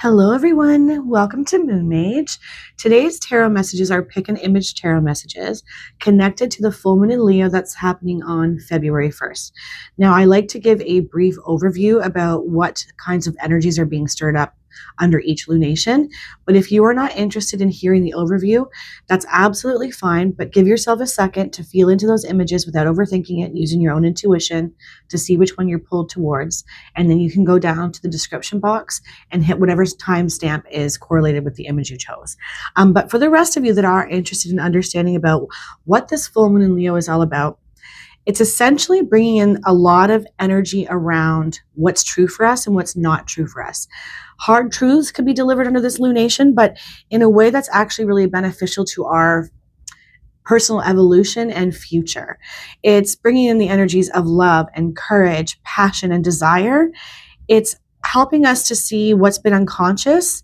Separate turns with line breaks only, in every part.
Hello, everyone. Welcome to Moon Mage. Today's tarot messages are pick an image tarot messages connected to the full moon in Leo that's happening on February 1st. Now, I like to give a brief overview about what kinds of energies are being stirred up under each lunation. But if you are not interested in hearing the overview, that's absolutely fine. But give yourself a second to feel into those images without overthinking it, using your own intuition to see which one you're pulled towards. And then you can go down to the description box and hit whatever timestamp is correlated with the image you chose. But for the rest of you that are interested in understanding about what this full moon in Leo is all about, it's essentially bringing in a lot of energy around what's true for us and what's not true for us. Hard truths could be delivered under this lunation, but in a way that's actually really beneficial to our personal evolution and future. It's bringing in the energies of love and courage, passion and desire. It's helping us to see what's been unconscious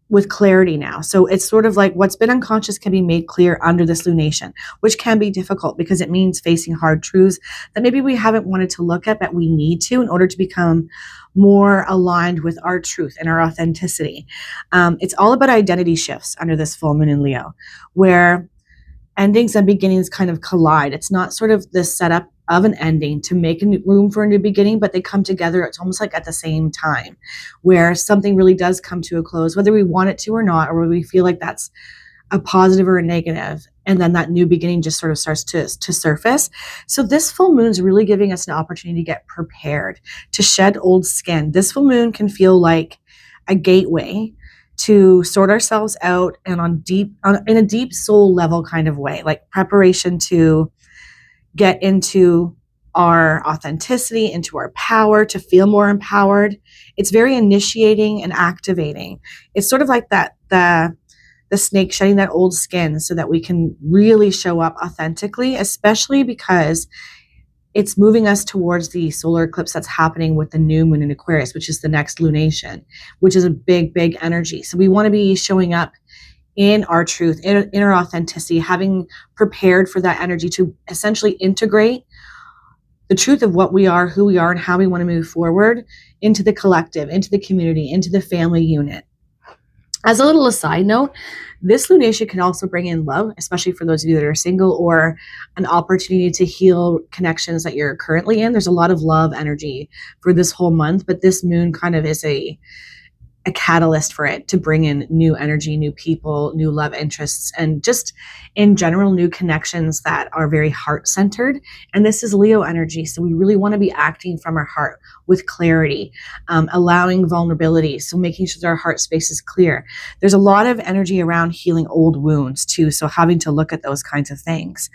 with clarity now. So it's sort of like what's been unconscious can be made clear under this lunation, which can be difficult because it means facing hard truths that maybe we haven't wanted to look at, but we need to in order to become more aligned with our truth and our authenticity. It's all about identity shifts under this full moon in Leo, where endings and beginnings kind of collide. It's not sort of the setup of an ending to make room for a new beginning, but they come together. It's almost like at the same time where something really does come to a close, whether we want it to or not, or whether we feel like that's a positive or a negative. And then that new beginning just sort of starts to surface. So this full moon is really giving us an opportunity to get prepared, to shed old skin. This full moon can feel like a gateway to sort ourselves out and in a deep soul level kind of way, like preparation to get into our authenticity, into our power, to feel more empowered. It's very initiating and activating. It's sort of like that, the snake shedding that old skin so that we can really show up authentically, especially because it's moving us towards the solar eclipse that's happening with the new moon in Aquarius, which is the next lunation, which is a big, big energy. So we want to be showing up in our truth, in our authenticity, having prepared for that energy to essentially integrate the truth of what we are, who we are, and how we want to move forward into the collective, into the community, into the family unit. As a little aside note, this lunation can also bring in love, especially for those of you that are single, or an opportunity to heal connections that you're currently in. There's a lot of love energy for this whole month, but this moon kind of is a catalyst for it to bring in new energy, new people, new love interests, and just in general, new connections that are very heart-centered. And this is Leo energy. So we really want to be acting from our heart with clarity, allowing vulnerability. So making sure that our heart space is clear. There's a lot of energy around healing old wounds too. So having to look at those kinds of things.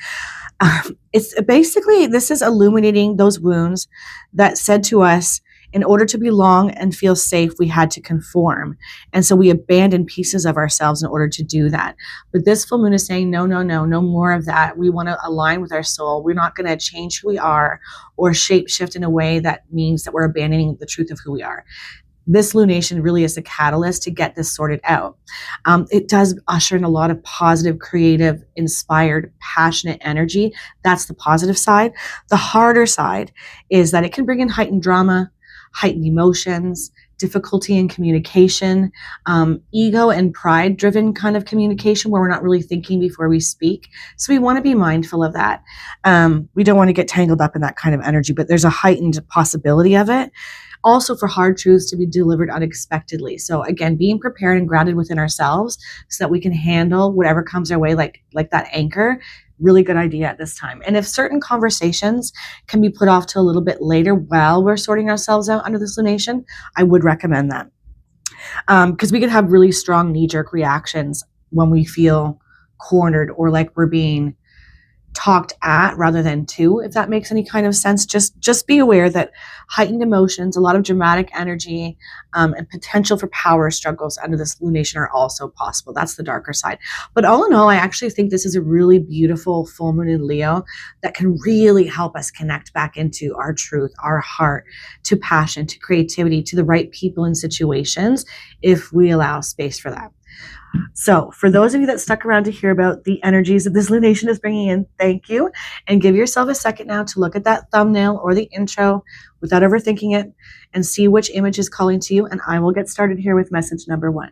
It's basically, this is illuminating those wounds that said to us, in order to belong and feel safe, we had to conform. And so we abandoned pieces of ourselves in order to do that. But this full moon is saying, no more of that. We want to align with our soul. We're not going to change who we are or shape shift in a way that means that we're abandoning the truth of who we are. This lunation really is a catalyst to get this sorted out. It does usher in a lot of positive, creative, inspired, passionate energy. That's the positive side. The harder side is that it can bring in heightened drama, heightened emotions, difficulty in communication, ego and pride driven kind of communication where we're not really thinking before we speak. So we want to be mindful of that. We don't want to get tangled up in that kind of energy, but there's a heightened possibility of it. Also for hard truths to be delivered unexpectedly. So again, being prepared and grounded within ourselves so that we can handle whatever comes our way, like that anchor. Really good idea at this time. And if certain conversations can be put off to a little bit later while we're sorting ourselves out under this lunation, I would recommend that. Because we could have really strong knee-jerk reactions when we feel cornered or like we're being talked at rather than to, if that makes any kind of sense. Just be aware that heightened emotions, a lot of dramatic energy, and potential for power struggles under this lunation are also possible. That's the darker side. But all in all, I actually think this is a really beautiful full moon in Leo that can really help us connect back into our truth, our heart, to passion, to creativity, to the right people and situations if we allow space for that. So for those of you that stuck around to hear about the energies that this lunation is bringing in, thank you. And give yourself a second now to look at that thumbnail or the intro without overthinking it and see which image is calling to you. And I will get started here with message number 1.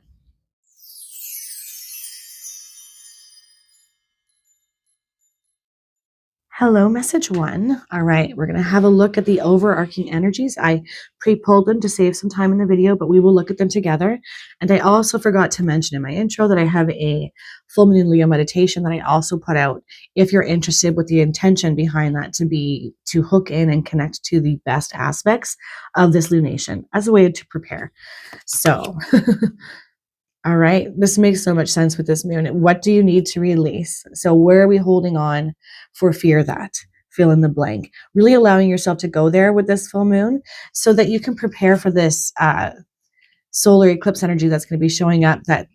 Hello, message 1. All right, we're going to have a look at the overarching energies. I pre-pulled them to save some time in the video, but we will look at them together. And I also forgot to mention in my intro that I have a full moon in Leo meditation that I also put out if you're interested, with the intention behind that to hook in and connect to the best aspects of this lunation as a way to prepare. So all right, this makes so much sense with this moon. What do you need to release? So where are we holding on for fear that? Fill in the blank. Really allowing yourself to go there with this full moon so that you can prepare for this solar eclipse energy that's going to be showing up that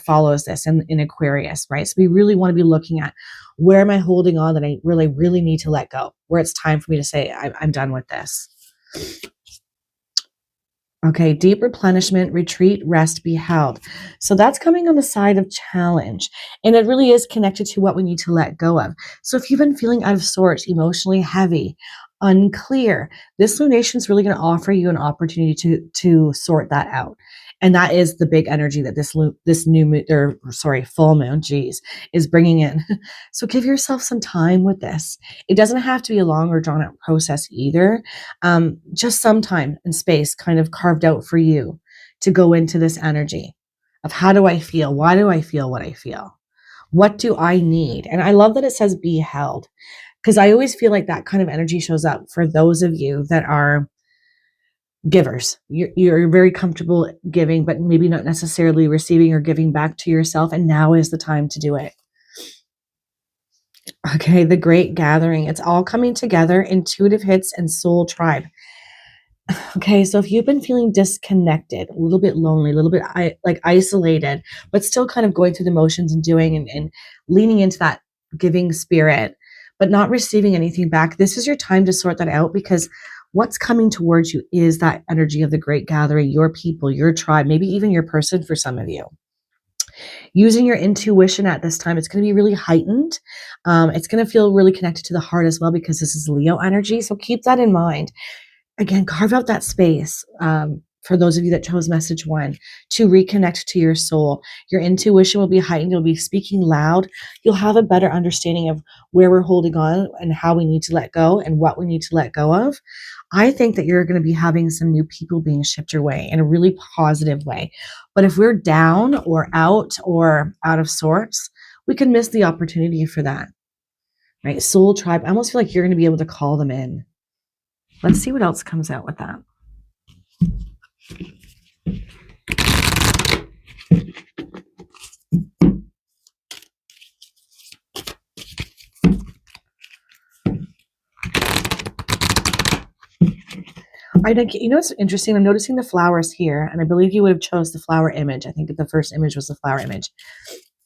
follows this in Aquarius, right? So we really want to be looking at, where am I holding on that I really, really need to let go? Where it's time for me to say, I'm done with this. Okay, deep replenishment, retreat, rest, be held. So that's coming on the side of challenge. And it really is connected to what we need to let go of. So if you've been feeling out of sorts, emotionally heavy, unclear, this lunation is really going to offer you an opportunity to sort that out. And that is the big energy that this new moon, full moon, is bringing in. So give yourself some time with this. It doesn't have to be a long or drawn out process either. Just some time and space kind of carved out for you to go into this energy of, how do I feel? Why do I feel what I feel? What do I need? And I love that it says be held, because I always feel like that kind of energy shows up for those of you that are givers. You're very comfortable giving, but maybe not necessarily receiving or giving back to yourself. And now is the time to do it. Okay, the great gathering. It's all coming together, intuitive hits and soul tribe. Okay, so if you've been feeling disconnected, a little bit lonely, a little bit like isolated, but still kind of going through the motions and doing and leaning into that giving spirit, but not receiving anything back, this is your time to sort that out, because what's coming towards you is that energy of the great gathering, your people, your tribe, maybe even your person for some of you. Using your intuition at this time, it's going to be really heightened. It's going to feel really connected to the heart as well, because this is Leo energy. So keep that in mind. Again, carve out that space for those of you that chose message 1 to reconnect to your soul. Your intuition will be heightened. You'll be speaking loud. You'll have a better understanding of where we're holding on and how we need to let go and what we need to let go of. I think that you're going to be having some new people being shipped your way in a really positive way. But if we're down or out of sorts, we can miss the opportunity for that, right? Soul tribe, I almost feel like you're going to be able to call them in. Let's see what else comes out with that. You know what's interesting? I'm noticing the flowers here, and I believe you would have chose the flower image. I think the first image was the flower image.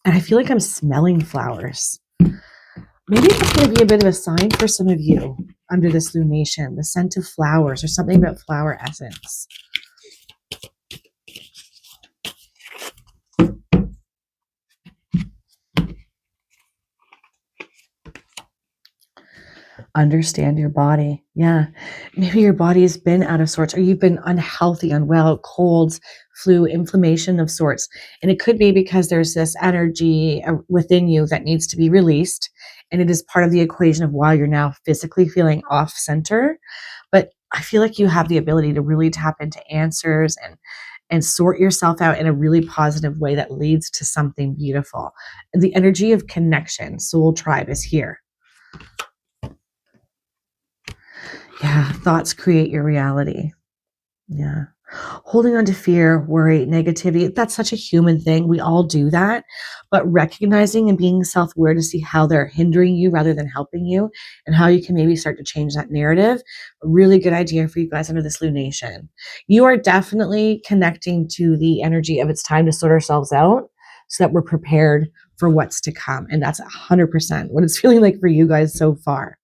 And I feel like I'm smelling flowers. Maybe that's going to be a bit of a sign for some of you under this lunation, the scent of flowers or something about flower essence. Understand your body. Yeah. Maybe your body has been out of sorts, or you've been unhealthy, unwell, colds, flu, inflammation of sorts. And it could be because there's this energy within you that needs to be released. And it is part of the equation of why you're now physically feeling off center. But I feel like you have the ability to really tap into answers and sort yourself out in a really positive way that leads to something beautiful. The energy of connection, soul tribe, is here. Yeah, thoughts create your reality. Yeah. Holding on to fear, worry, negativity, that's such a human thing. We all do that. But recognizing and being self-aware to see how they're hindering you rather than helping you, and how you can maybe start to change that narrative. A really good idea for you guys under this lunation. You are definitely connecting to the energy of it's time to sort ourselves out so that we're prepared for what's to come. And that's 100% what it's feeling like for you guys so far.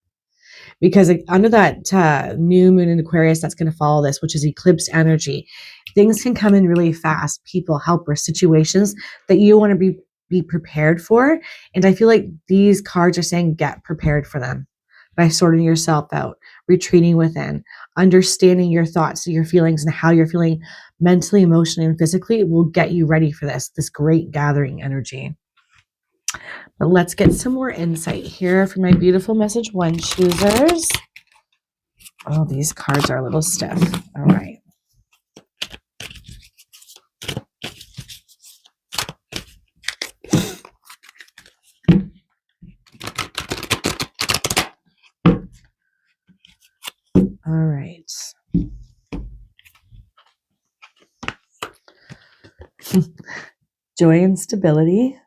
because under that new moon in Aquarius that's going to follow this, which is eclipse energy, things can come in really fast. People, helpers, situations that you want to be prepared for. And I feel like these cards are saying get prepared for them by sorting yourself out, retreating within, understanding your thoughts, your feelings, and how you're feeling mentally, emotionally, and physically will get you ready for this great gathering energy. But let's get some more insight here for my beautiful message one choosers. Oh, these cards are a little stiff. All right. All right. Joy and stability.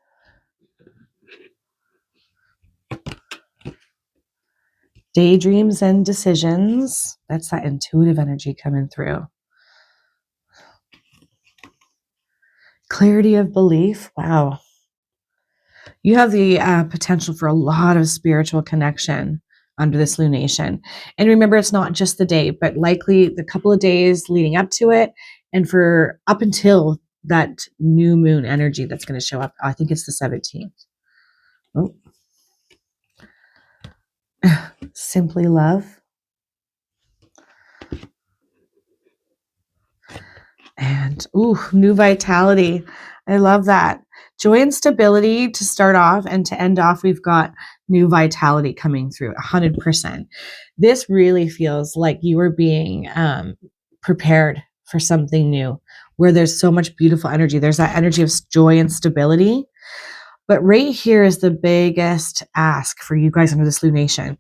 Daydreams and decisions. That's that intuitive energy coming through. Clarity of belief. Wow. You have the potential for a lot of spiritual connection under this lunation. And remember, it's not just the day, but likely the couple of days leading up to it and for up until that new moon energy that's going to show up. I think it's the 17th. Oh. Simply love. And new vitality. I love that. Joy and stability to start off, and to end off, we've got new vitality coming through 100%. This really feels like you are being prepared for something new, where there's so much beautiful energy. There's that energy of joy and stability. But right here is the biggest ask for you guys under this lunation.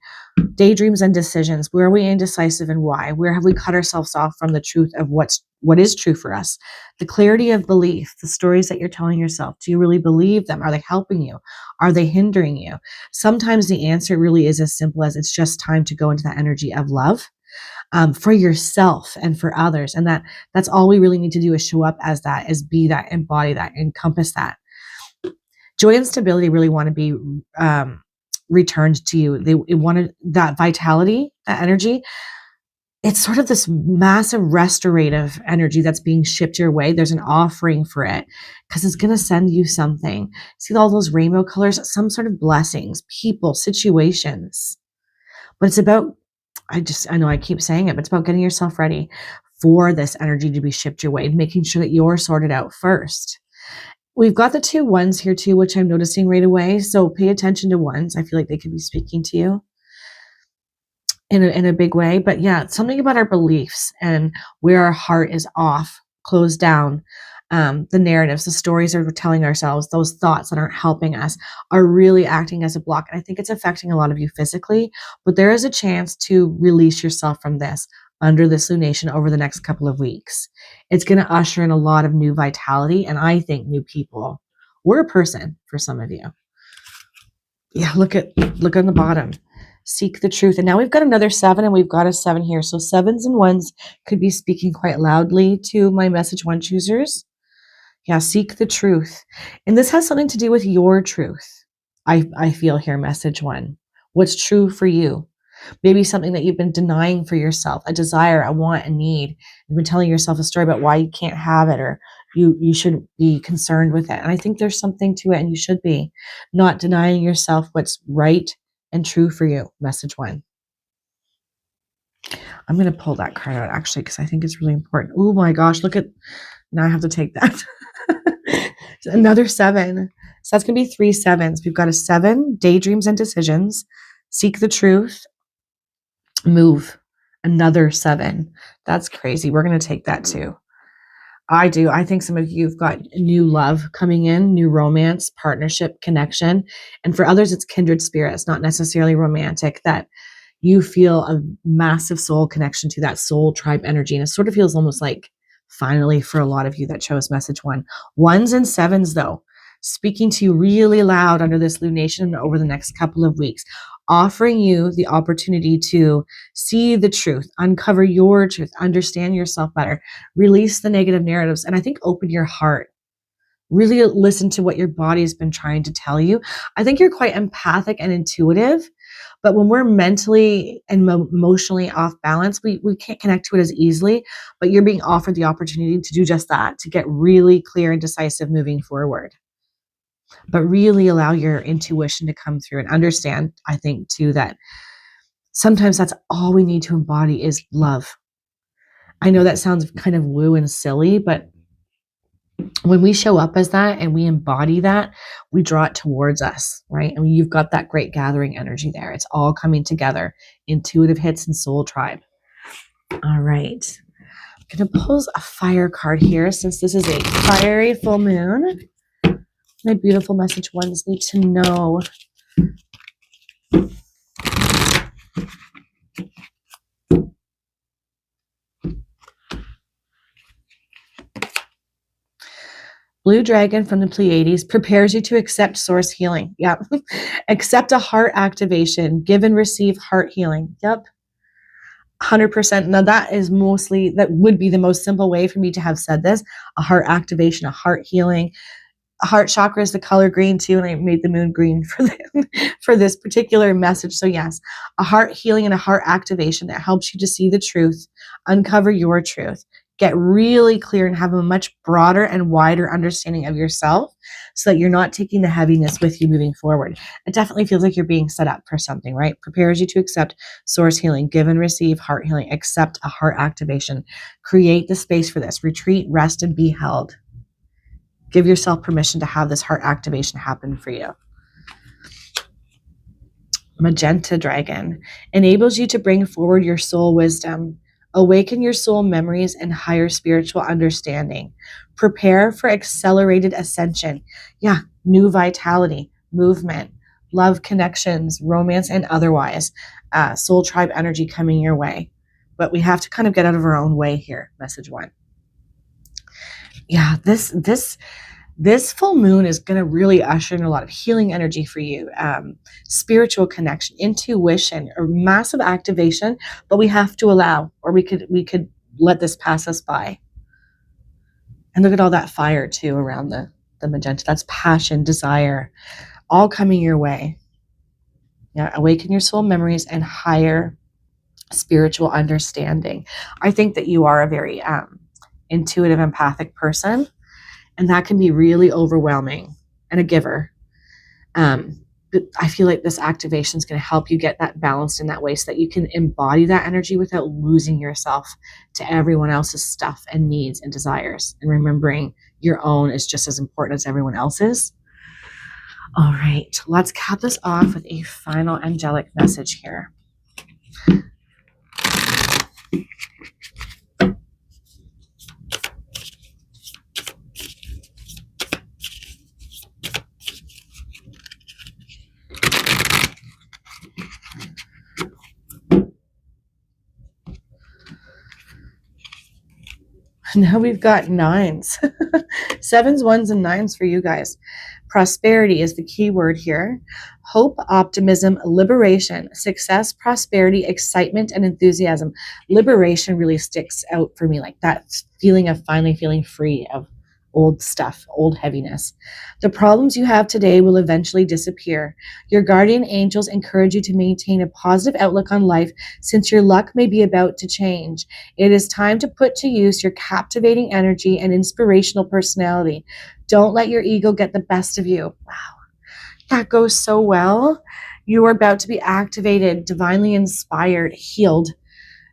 Daydreams and decisions. Where are we indecisive and why? Where have we cut ourselves off from the truth of what is true for us? The clarity of belief, the stories that you're telling yourself. Do you really believe them? Are they helping you? Are they hindering you? Sometimes the answer really is as simple as it's just time to go into that energy of love for yourself and for others. And that's all we really need to do is show up as that, is be that, embody that, encompass that. Joy and stability really want to be returned to you. They wanted that vitality, that energy. It's sort of this massive restorative energy that's being shipped your way. There's an offering for it because it's going to send you something. See all those rainbow colors, some sort of blessings, people, situations. But it's about, I know I keep saying it, but it's about getting yourself ready for this energy to be shipped your way and making sure that you're sorted out first. We've got the 2 ones here too, which I'm noticing right away. So pay attention to ones. I feel like they could be speaking to you in a big way. But yeah, something about our beliefs and where our heart is off, closed down. The narratives, the stories that we're telling ourselves, those thoughts that aren't helping us are really acting as a block. And I think it's affecting a lot of you physically, but there is a chance to release yourself from this under this lunation over the next couple of weeks. It's going to usher in a lot of new vitality, and I think new people or a person for some of you. Yeah, look on the bottom. Seek the truth. And now we've got another 7, and we've got a 7 here. So 7s and 1s could be speaking quite loudly to my message one choosers. Yeah, seek the truth. And this has something to do with your truth. I feel here, message 1. What's true for you? Maybe something that you've been denying for yourself, a desire, a want, a need. You've been telling yourself a story about why you can't have it, or you shouldn't be concerned with it. And I think there's something to it, and you should be not denying yourself what's right and true for you. Message 1. I'm going to pull that card out actually, because I think it's really important. Oh my gosh, look at, now I have to take that. Another 7. So that's going to be 3 7s. We've got a 7, daydreams and decisions, seek the truth, move. Another 7. That's crazy. We're going to take that too. I do. I think some of you have got new love coming in, new romance, partnership, connection. And for others, it's kindred spirits, not necessarily romantic, that you feel a massive soul connection to, that soul tribe energy. And it sort of feels almost like finally for a lot of you that chose message 1. 1s and 7s, though, speaking to you really loud under this lunation over the next couple of weeks, offering you the opportunity to see the truth, uncover your truth, understand yourself better, release the negative narratives, and I think open your heart. Really listen to what your body has been trying to tell you. I think you're quite empathic and intuitive, But when we're mentally and emotionally off balance, we can't connect to it as easily, but you're being offered the opportunity to do just that, to get really clear and decisive moving forward. But really allow your intuition to come through and understand, I think too, that sometimes that's all we need to embody is love. I know that sounds kind of woo and silly, but when we show up as that and we embody that, we draw it towards us, right? I mean, you've got that great gathering energy there. It's all coming together. Intuitive hits and soul tribe. All right. I'm going to pull a fire card here since this is a fiery full moon. My beautiful message ones need to know. Blue Dragon from the Pleiades prepares you to accept source healing. Yep. Accept a heart activation. Give and receive heart healing. Yep. 100%. Now that would be the most simple way for me to have said this. A heart activation, a heart healing. A heart chakra is the color green too, and I made the moon green for this particular message. So yes, a heart healing and a heart activation that helps you to see the truth, uncover your truth, get really clear and have a much broader and wider understanding of yourself so that you're not taking the heaviness with you moving forward. It definitely feels like you're being set up for something, right? Prepares you to accept source healing, give and receive heart healing, accept a heart activation, create the space for this, retreat, rest, and be held. Give yourself permission to have this heart activation happen for you. Magenta Dragon enables you to bring forward your soul wisdom, awaken your soul memories and higher spiritual understanding. Prepare for accelerated ascension. Yeah, new vitality, movement, love connections, romance, and otherwise. Soul tribe energy coming your way. But we have to kind of get out of our own way here, message one. Yeah, this full moon is going to really usher in a lot of healing energy for you, spiritual connection, intuition, or massive activation. But we have to allow, or we could let this pass us by. And look at all that fire too around the magenta. That's passion, desire, all coming your way. Yeah, awaken your soul memories and higher spiritual understanding. I think that you are a very intuitive, empathic person. And that can be really overwhelming and a giver. But I feel like this activation is going to help you get that balanced in that way so that you can embody that energy without losing yourself to everyone else's stuff and needs and desires. And remembering your own is just as important as everyone else's. All right, let's cap this off with a final angelic message here. Now we've got nines, sevens, ones, and nines for you guys. Prosperity is the key word here. Hope, optimism, liberation, success, prosperity, excitement, and enthusiasm. Liberation really sticks out for me, like that feeling of finally feeling free of old stuff, old heaviness. The problems you have today will eventually disappear. Your guardian angels encourage you to maintain a positive outlook on life since your luck may be about to change. It is time to put to use your captivating energy and inspirational personality. Don't let your ego get the best of you. Wow, that goes so well. You are about to be activated, divinely inspired, healed,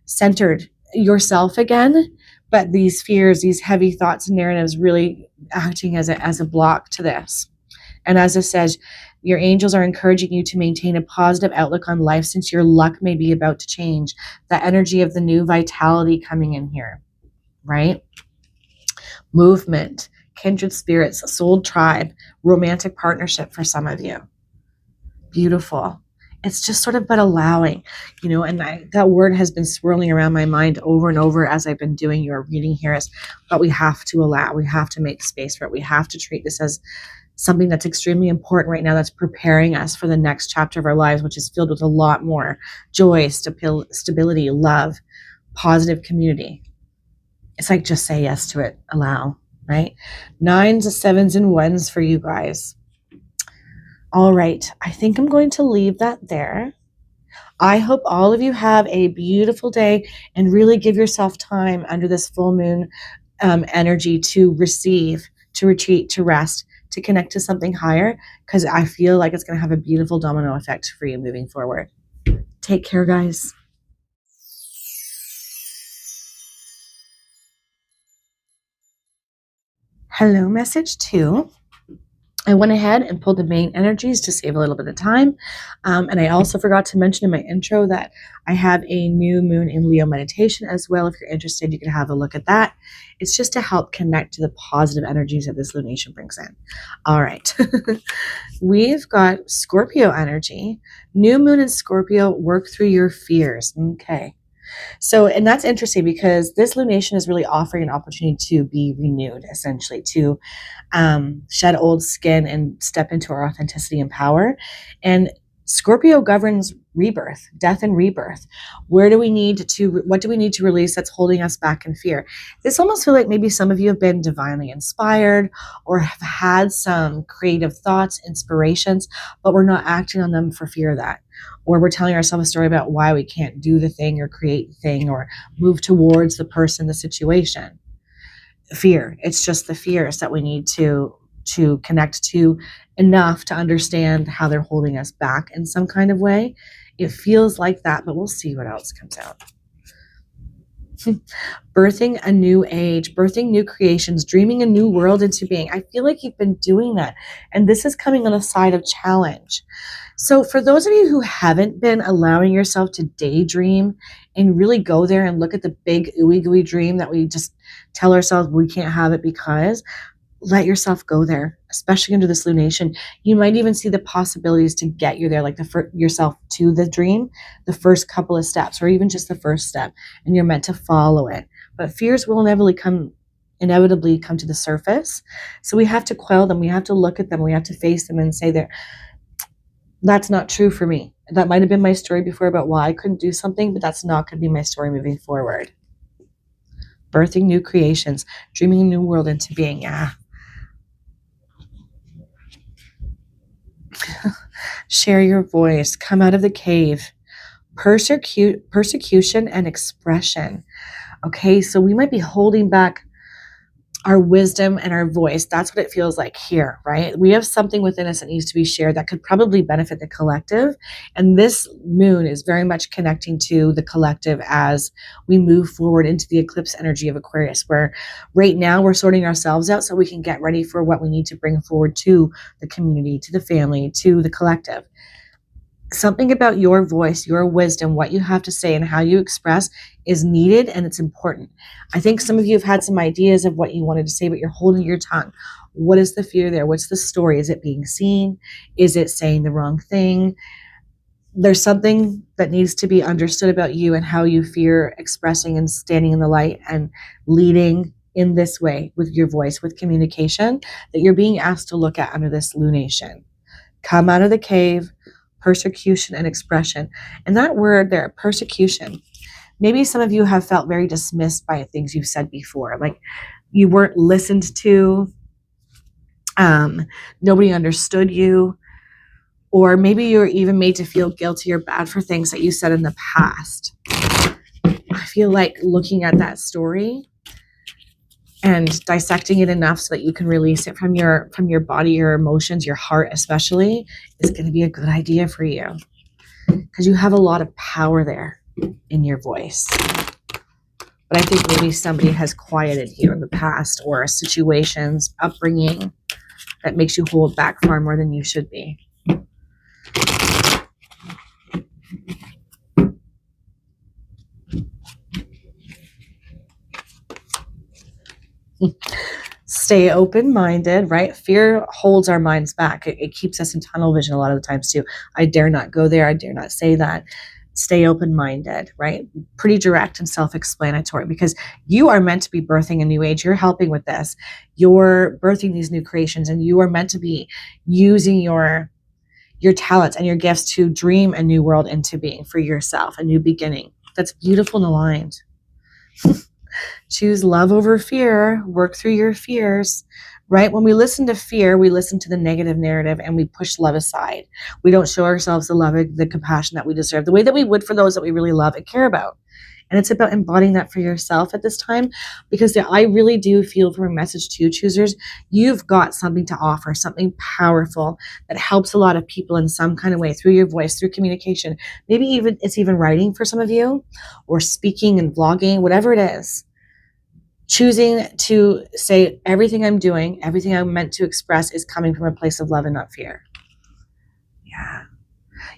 centered yourself again. But these fears, these heavy thoughts and narratives really acting as a block to this. And as it says, your angels are encouraging you to maintain a positive outlook on life since your luck may be about to change. The energy of the new vitality coming in here, right? Movement, kindred spirits, soul tribe, romantic partnership for some of you. Beautiful. It's just sort of but allowing, and that word has been swirling around my mind over and over as I've been doing your reading here. But we have to allow, we have to make space for it. We have to treat this as something that's extremely important right now, that's preparing us for the next chapter of our lives, which is filled with a lot more joy, stability, love, positive community. It's like, just say yes to it, allow, right? Nines, sevens, and ones for you guys. All right, I think I'm going to leave that there. I hope all of you have a beautiful day and really give yourself time under this full moon energy to receive, to retreat, to rest, to connect to something higher, because I feel like it's going to have a beautiful domino effect for you moving forward. Take care, guys. Hello, message 2. I went ahead and pulled the main energies to save a little bit of time. And I also forgot to mention in my intro that I have a new moon in Leo meditation as well. If you're interested, you can have a look at that. It's just to help connect to the positive energies that this lunation brings in. All right. We've got Scorpio energy. New moon in Scorpio, work through your fears. Okay. So, and that's interesting because this lunation is really offering an opportunity to be renewed, essentially, to shed old skin and step into our authenticity and power. And Scorpio governs rebirth, death and rebirth. What do we need to release that's holding us back in fear? This almost feels like maybe some of you have been divinely inspired or have had some creative thoughts, inspirations, but we're not acting on them for fear of that. Or we're telling ourselves a story about why we can't do the thing or create the thing or move towards the person, the situation. Fear. It's just the fears that we need to connect to enough to understand how they're holding us back in some kind of way. It feels like that, but we'll see what else comes out. Birthing a new age, birthing new creations, dreaming a new world into being. I feel like you've been doing that. And this is coming on a side of challenge. So for those of you who haven't been allowing yourself to daydream and really go there and look at the big ooey gooey dream that we just tell ourselves we can't have it because, let yourself go there, especially under this lunation. You might even see the possibilities to get you there, like yourself to the dream, the first couple of steps, or even just the first step, and you're meant to follow it. But fears will inevitably come to the surface. So we have to quell them. We have to look at them. We have to face them and say that's not true for me. That might have been my story before about why I couldn't do something, but that's not going to be my story moving forward. Birthing new creations, dreaming a new world into being. Yeah. Share your voice. Come out of the cave. Persecution and expression. Okay, so we might be holding back our wisdom and our voice. That's what it feels like here, right? We have something within us that needs to be shared that could probably benefit the collective. And this moon is very much connecting to the collective as we move forward into the eclipse energy of Aquarius, where right now we're sorting ourselves out so we can get ready for what we need to bring forward to the community, to the family, to the collective. Something about your voice, your wisdom, what you have to say and how you express is needed and it's important. I think some of you have had some ideas of what you wanted to say, but you're holding your tongue. What is the fear there? What's the story? Is it being seen? Is it saying the wrong thing? There's something that needs to be understood about you and how you fear expressing and standing in the light and leading in this way with your voice, with communication, that you're being asked to look at under this lunation. Come out of the cave. Persecution and expression. And that word there, persecution, maybe some of you have felt very dismissed by things you've said before, like you weren't listened to, nobody understood you, or maybe you were even made to feel guilty or bad for things that you said in the past. I feel like looking at that story and dissecting it enough so that you can release it from your body, your emotions, your heart especially, is going to be a good idea for you, because you have a lot of power there in your voice. But I think maybe somebody has quieted you in the past, or situations, upbringing that makes you hold back far more than you should be. Stay open-minded, right? Fear holds our minds back. It keeps us in tunnel vision a lot of the times too. I dare not go there. I dare not say that. Stay open-minded, right? Pretty direct and self-explanatory, because you are meant to be birthing a new age. You're helping with this. You're birthing these new creations, and you are meant to be using your talents and your gifts to dream a new world into being for yourself, a new beginning. That's beautiful and aligned. Choose love over fear. Work through your fears. right? When we listen to fear, we listen to the negative narrative and we push love aside. We don't show ourselves the love, the compassion that we deserve, the way that we would for those that we really love and care about. And it's about embodying that for yourself at this time, because I really do feel from a message to choosers, you've got something to offer, something powerful that helps a lot of people in some kind of way, through your voice, through communication. Maybe even it's even writing for some of you, or speaking and vlogging, whatever it is. Choosing to say everything I'm doing, everything I'm meant to express is coming from a place of love and not fear. Yeah.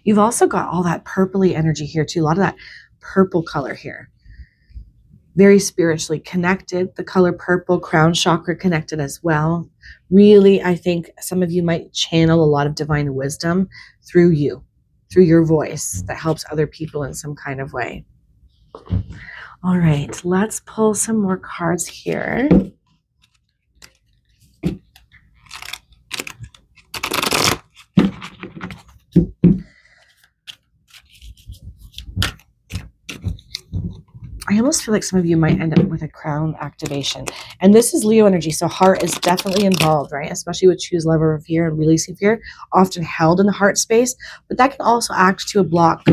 You've also got all that purpley energy here too, a lot of that purple color here. Very spiritually connected. The color purple, crown chakra connected as well. Really, I think some of you might channel a lot of divine wisdom through you, through your voice, that helps other people in some kind of way. All right, let's pull some more cards here. I almost feel like some of you might end up with a crown activation. And this is Leo energy, so heart is definitely involved, right? Especially with choose love over fear and releasing fear, often held in the heart space. But that can also act to a block,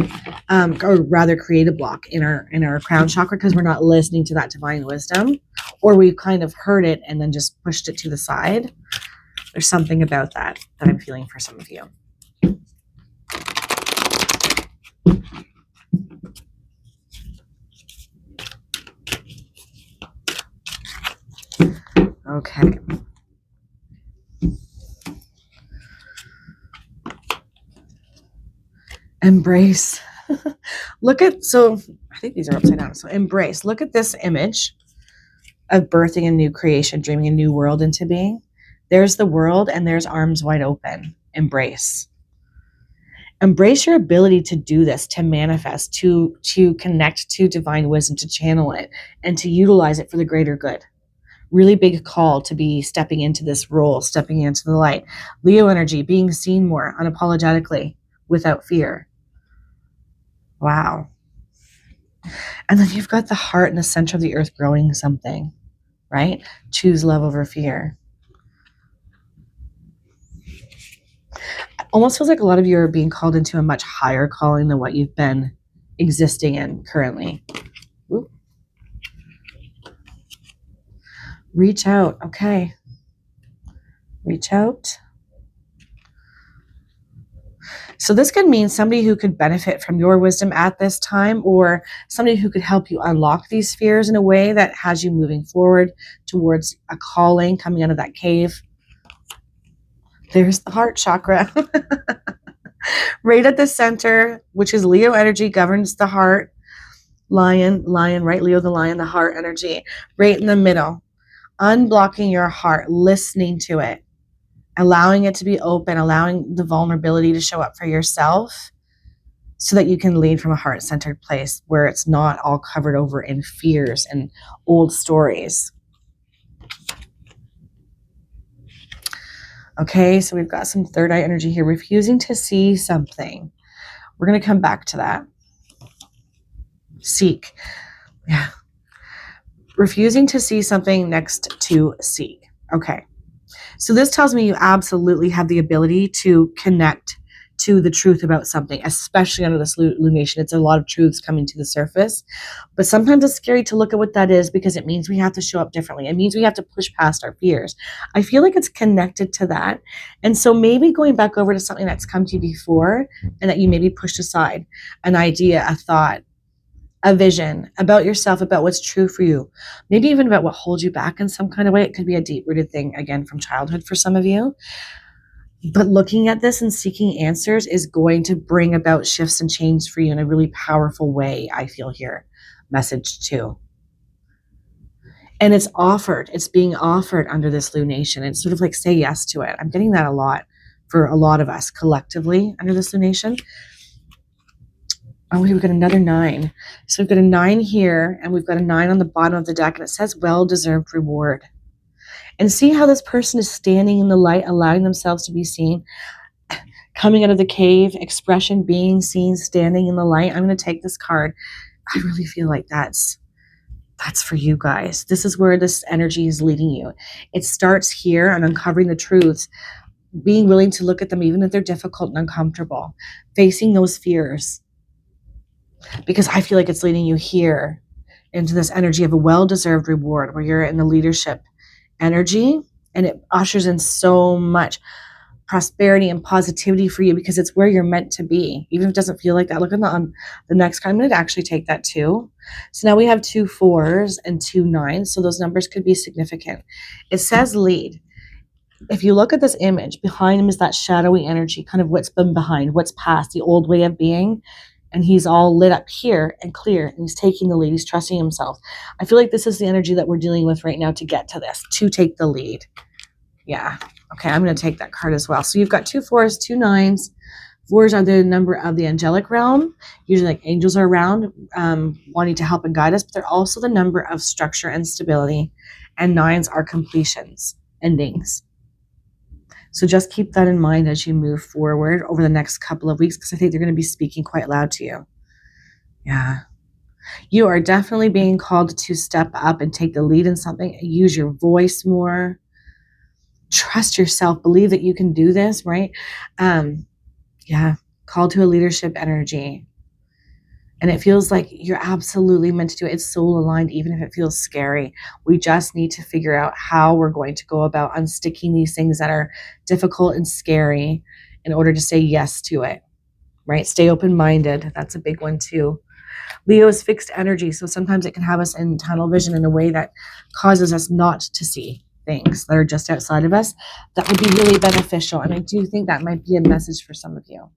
or rather create a block in our crown chakra, because we're not listening to that divine wisdom, or we've kind of heard it and then just pushed it to the side. There's something about that I'm feeling for some of you. Okay. Embrace. Look at, so I think these are upside down. So embrace. Look at this image of birthing a new creation, dreaming a new world into being. There's the world and there's arms wide open. Embrace. Embrace your ability to do this, to manifest, to connect to divine wisdom, to channel it, and to utilize it for the greater good. Really big call to be stepping into this role, stepping into the light. Leo energy, being seen more unapologetically, without fear. Wow. And then you've got the heart in the center of the earth growing something, right? Choose love over fear. It almost feels like a lot of you are being called into a much higher calling than what you've been existing in currently. Ooh. Reach out. Okay. Reach out. So this could mean somebody who could benefit from your wisdom at this time, or somebody who could help you unlock these fears in a way that has you moving forward towards a calling, coming out of that cave. There's the heart chakra. Right at the center, which is Leo energy, governs the heart. Lion, right? Leo the lion, the heart energy. Right in the middle. Unblocking your heart, listening to it, allowing it to be open, allowing the vulnerability to show up for yourself so that you can lead from a heart-centered place where it's not all covered over in fears and old stories. Okay, so we've got some third eye energy here, refusing to see something. We're going to come back to that. Seek. Yeah. Refusing to see something next to seek. Okay. So this tells me you absolutely have the ability to connect to the truth about something, especially under this lunation. It's a lot of truths coming to the surface, but sometimes it's scary to look at what that is, because it means we have to show up differently. It means we have to push past our fears. I feel like it's connected to that. And so maybe going back over to something that's come to you before and that you maybe pushed aside, an idea, a thought, a vision about yourself, about what's true for you, maybe even about what holds you back in some kind of way. It could be a deep-rooted thing, again, from childhood for some of you. But looking at this and seeking answers is going to bring about shifts and change for you in a really powerful way, I feel here. Message 2. And it's offered. It's being offered under this lunation. It's sort of like, say yes to it. I'm getting that a lot for a lot of us collectively under this lunation. Oh, we've got another 9. So we've got a 9 here, and we've got a 9 on the bottom of the deck, and it says well-deserved reward. And see how this person is standing in the light, allowing themselves to be seen, coming out of the cave, expression, being seen, standing in the light. I'm going to take this card. I really feel like that's That's for you guys. This is where this energy is leading you. It starts here on uncovering the truths, being willing to look at them even if they're difficult and uncomfortable, facing those fears. Because I feel like it's leading you here into this energy of a well-deserved reward where you're in the leadership energy, and it ushers in so much prosperity and positivity for you because it's where you're meant to be, even if it doesn't feel like that. Look at the next card. I'm going to actually take that too. So now we have 2 4s and 2 9s. So those numbers could be significant. It says lead. If you look at this image, behind him is that shadowy energy, kind of what's been behind, what's past, the old way of being. And he's all lit up here and clear, and he's taking the lead. He's trusting himself. I feel like this is the energy that we're dealing with right now to get to this, to take the lead. Yeah. Okay, I'm going to take that card as well. So you've got 2 4s, 2 9s. 4s are the number of the angelic realm. Usually like angels are around wanting to help and guide us, but they're also the number of structure and stability. And 9s are completions, endings. So just keep that in mind as you move forward over the next couple of weeks, because I think they're going to be speaking quite loud to you. Yeah. You are definitely being called to step up and take the lead in something. Use your voice more. Trust yourself. Believe that you can do this, right? Yeah. Called to a leadership energy. And it feels like you're absolutely meant to do it. It's soul aligned, even if it feels scary. We just need to figure out how we're going to go about unsticking these things that are difficult and scary in order to say yes to it, right? Stay open-minded. That's a big one too. Leo is fixed energy, so sometimes it can have us in tunnel vision in a way that causes us not to see things that are just outside of us. That would be really beneficial, and I do think that might be a message for some of you.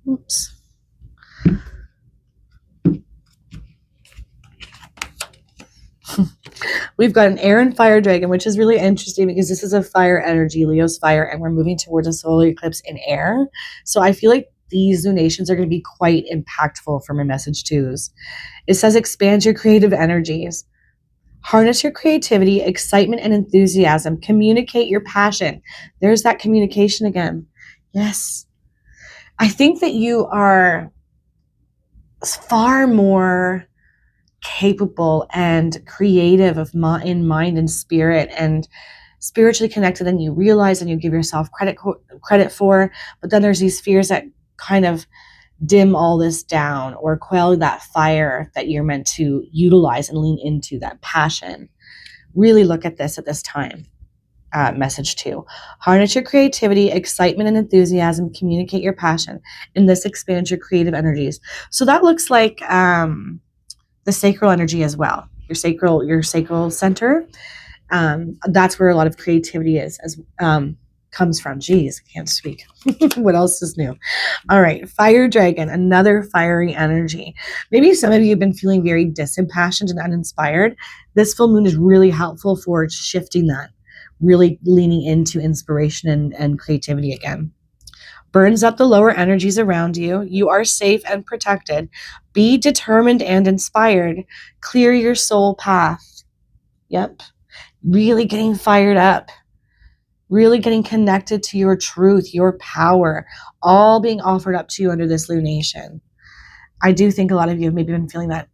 Oops. We've got an air and fire dragon, which is really interesting because this is a fire energy, Leo's fire, and we're moving towards a solar eclipse in air. So I feel like these lunations are going to be quite impactful for my message twos. It says expand your creative energies. Harness your creativity, excitement, and enthusiasm. Communicate your passion. There's that communication again. Yes. I think that you are far more capable and creative in mind and spirit and spiritually connected than you realize and you give yourself credit for. But then there's these fears that kind of dim all this down or quell that fire that you're meant to utilize and lean into, that passion. Really look at this at this time. Message 2. Harness your creativity, excitement, and enthusiasm. Communicate your passion. And this expands your creative energies. So that looks like the sacral energy as well. Your sacral center. That's where a lot of creativity comes from. Geez, I can't speak. What else is new? All right, fire dragon, another fiery energy. Maybe some of you have been feeling very disimpassioned and uninspired. This full moon is really helpful for shifting that, really leaning into inspiration and creativity again. Burns up the lower energies around you. You are safe and protected. Be determined and inspired. Clear your soul path. Yep. Really getting fired up. Really getting connected to your truth, your power, all being offered up to you under this lunation. I do think a lot of you have maybe been feeling that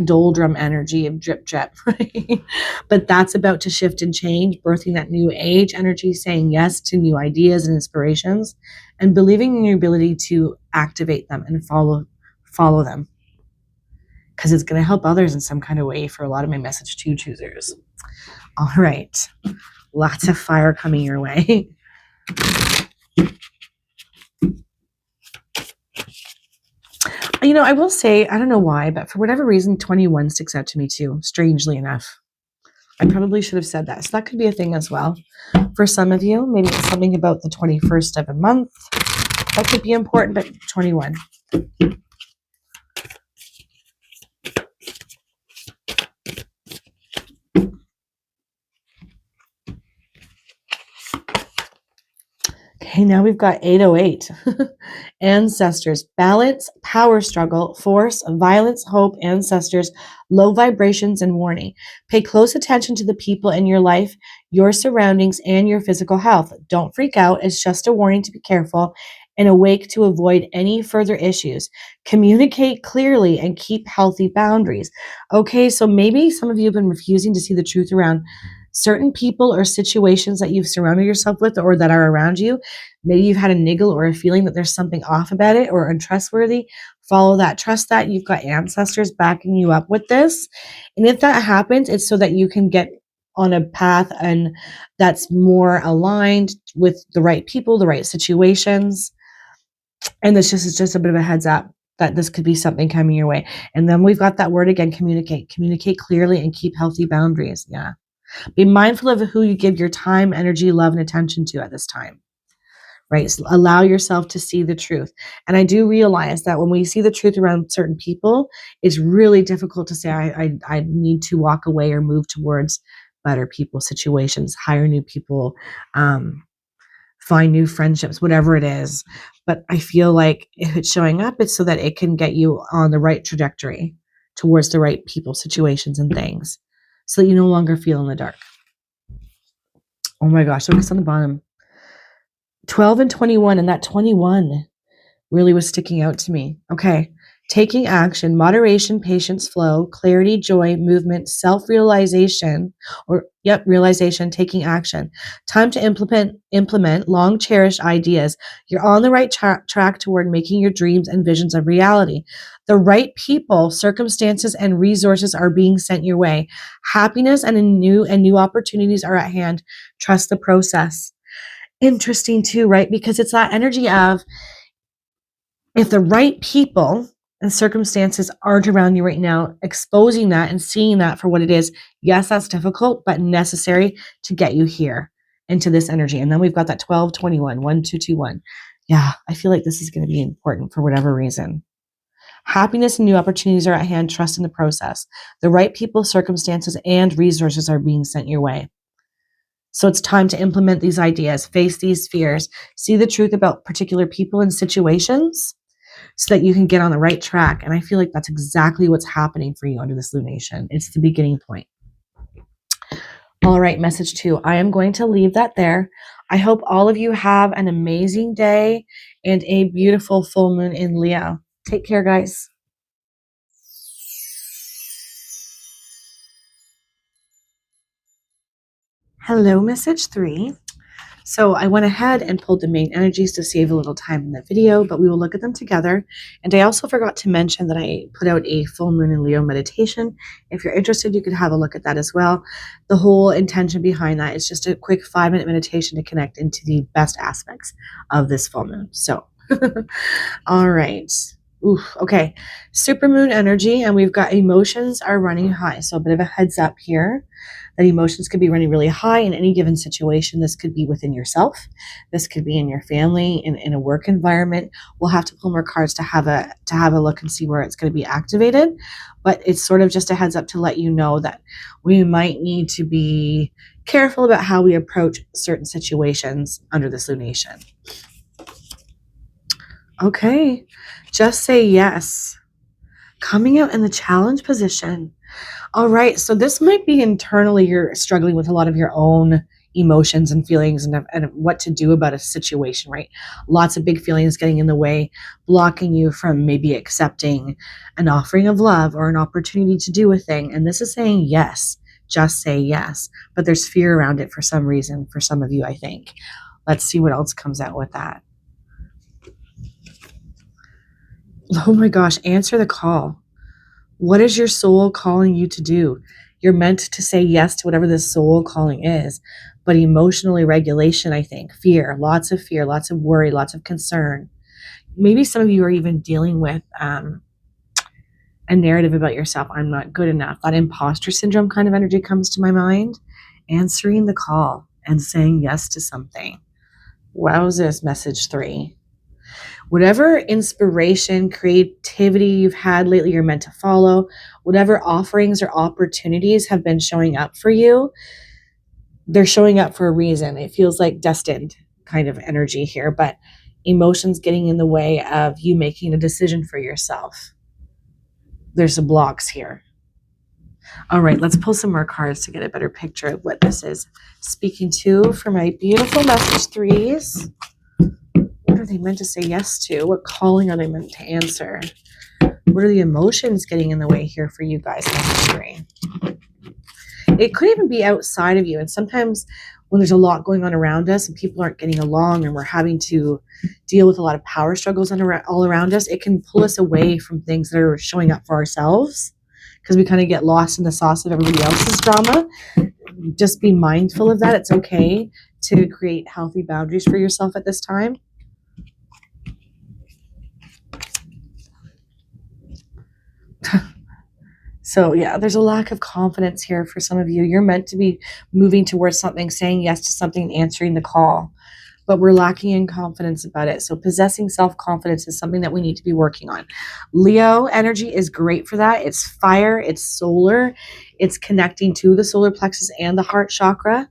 doldrum energy of drip drip, right? But that's about to shift and change, birthing that new age energy, saying yes to new ideas and inspirations, and believing in your ability to activate them and follow them. Because it's going to help others in some kind of way for a lot of my message 2 choosers. All right. Lots of fire coming your way. You know, I will say, I don't know why, but for whatever reason, 21 sticks out to me too, strangely enough. I probably should have said that. So that could be a thing as well. For some of you, maybe it's something about the 21st of a month. That could be important, but 21. Okay, now we've got 808. Ancestors, balance, power struggle, force, violence, hope, ancestors, low vibrations, and warning. Pay close attention to the people in your life, your surroundings, and your physical health. Don't freak out. It's just a warning to be careful and awake to avoid any further issues. Communicate clearly and keep healthy boundaries. Okay, so maybe some of you have been refusing to see the truth around certain people or situations that you've surrounded yourself with or that are around you. Maybe you've had a niggle or a feeling that there's something off about it or untrustworthy. Follow that, trust that. You've got ancestors backing you up with this. And if that happens, it's so that you can get on a path and that's more aligned with the right people, the right situations. And this just is just a bit of a heads up that this could be something coming your way. And then we've got that word again, communicate. Communicate clearly and keep healthy boundaries. Yeah. Be mindful of who you give your time, energy, love, and attention to at this time, right? So allow yourself to see the truth. And I do realize that when we see the truth around certain people, it's really difficult to say, I need to walk away or move towards better people, situations, hire new people, find new friendships, whatever it is. But I feel like if it's showing up, it's so that it can get you on the right trajectory towards the right people, situations, and things, so that you no longer feel in the dark. Oh my gosh, look, it's on the bottom. 12 and 21, and that 21 really was sticking out to me. Okay. Taking action, moderation, patience, flow, clarity, joy, movement, self-realization, realization, taking action. Time to implement long cherished ideas. You're on the right track toward making your dreams and visions a reality. The right people, circumstances, and resources are being sent your way. Happiness and new opportunities are at hand. Trust the process. Interesting too, right? Because it's that energy of, if the right people and circumstances aren't around you right now, exposing that and seeing that for what it is, yes, that's difficult, but necessary to get you here into this energy. And then we've got that 1221, 1221. Yeah, I feel like this is going to be important for whatever reason. Happiness and new opportunities are at hand. Trust in the process. The right people, circumstances, and resources are being sent your way. So it's time to implement these ideas, face these fears, see the truth about particular people and situations, so that you can get on the right track. And I feel like that's exactly what's happening for you under this lunation. It's the beginning point. All right, message 2. I am going to leave that there. I hope all of you have an amazing day and a beautiful full moon in Leo. Take care, guys. Hello, message 3. So I went ahead and pulled the main energies to save a little time in the video, but we will look at them together. And I also forgot to mention that I put out a full moon in Leo meditation. If you're interested, you could have a look at that as well. The whole intention behind that is just a quick 5-minute meditation to connect into the best aspects of this full moon. So, all right. Oof, okay. Supermoon energy, and we've got emotions are running high. So a bit of a heads up here that emotions could be running really high in any given situation. This could be within yourself. This could be in your family, in a work environment. We'll have to pull more cards to have a look and see where it's going to be activated. But it's sort of just a heads up to let you know that we might need to be careful about how we approach certain situations under this lunation. Okay, just say yes. Coming out in the challenge position. All right, so this might be internally you're struggling with a lot of your own emotions and feelings and what to do about a situation, right? Lots of big feelings getting in the way, blocking you from maybe accepting an offering of love or an opportunity to do a thing. And this is saying yes, just say yes. But there's fear around it for some reason, for some of you, I think. Let's see what else comes out with that. Oh my gosh, answer the call. What is your soul calling you to do? You're meant to say yes to whatever this soul calling is, but emotionally regulation, I think, fear, lots of worry, lots of concern. Maybe some of you are even dealing with a narrative about yourself. I'm not good enough. That imposter syndrome kind of energy comes to my mind. Answering the call and saying yes to something. Wowzers, message 3. Whatever inspiration, creativity you've had lately, you're meant to follow. Whatever offerings or opportunities have been showing up for you, they're showing up for a reason. It feels like destined. kind of energy here, but emotions getting in the way of you making a decision for yourself. There's some blocks here. All right, let's pull some more cards to get a better picture of what this is speaking to for my beautiful message threes. What are they meant to say yes to? What calling are they meant to answer? What are the emotions getting in the way here for you guys, message three? It could even be outside of you. And sometimes when there's a lot going on around us and people aren't getting along and we're having to deal with a lot of power struggles all around us, it can pull us away from things that are showing up for ourselves because we kind of get lost in the sauce of everybody else's drama. Just be mindful of that. It's okay to create healthy boundaries for yourself at this time. So yeah, there's a lack of confidence here for some of you. You're meant to be moving towards something, saying yes to something, answering the call, but we're lacking in confidence about it. So possessing self-confidence is something that we need to be working on. Leo energy is great for that. It's fire, it's solar, it's connecting to the solar plexus and the heart chakra.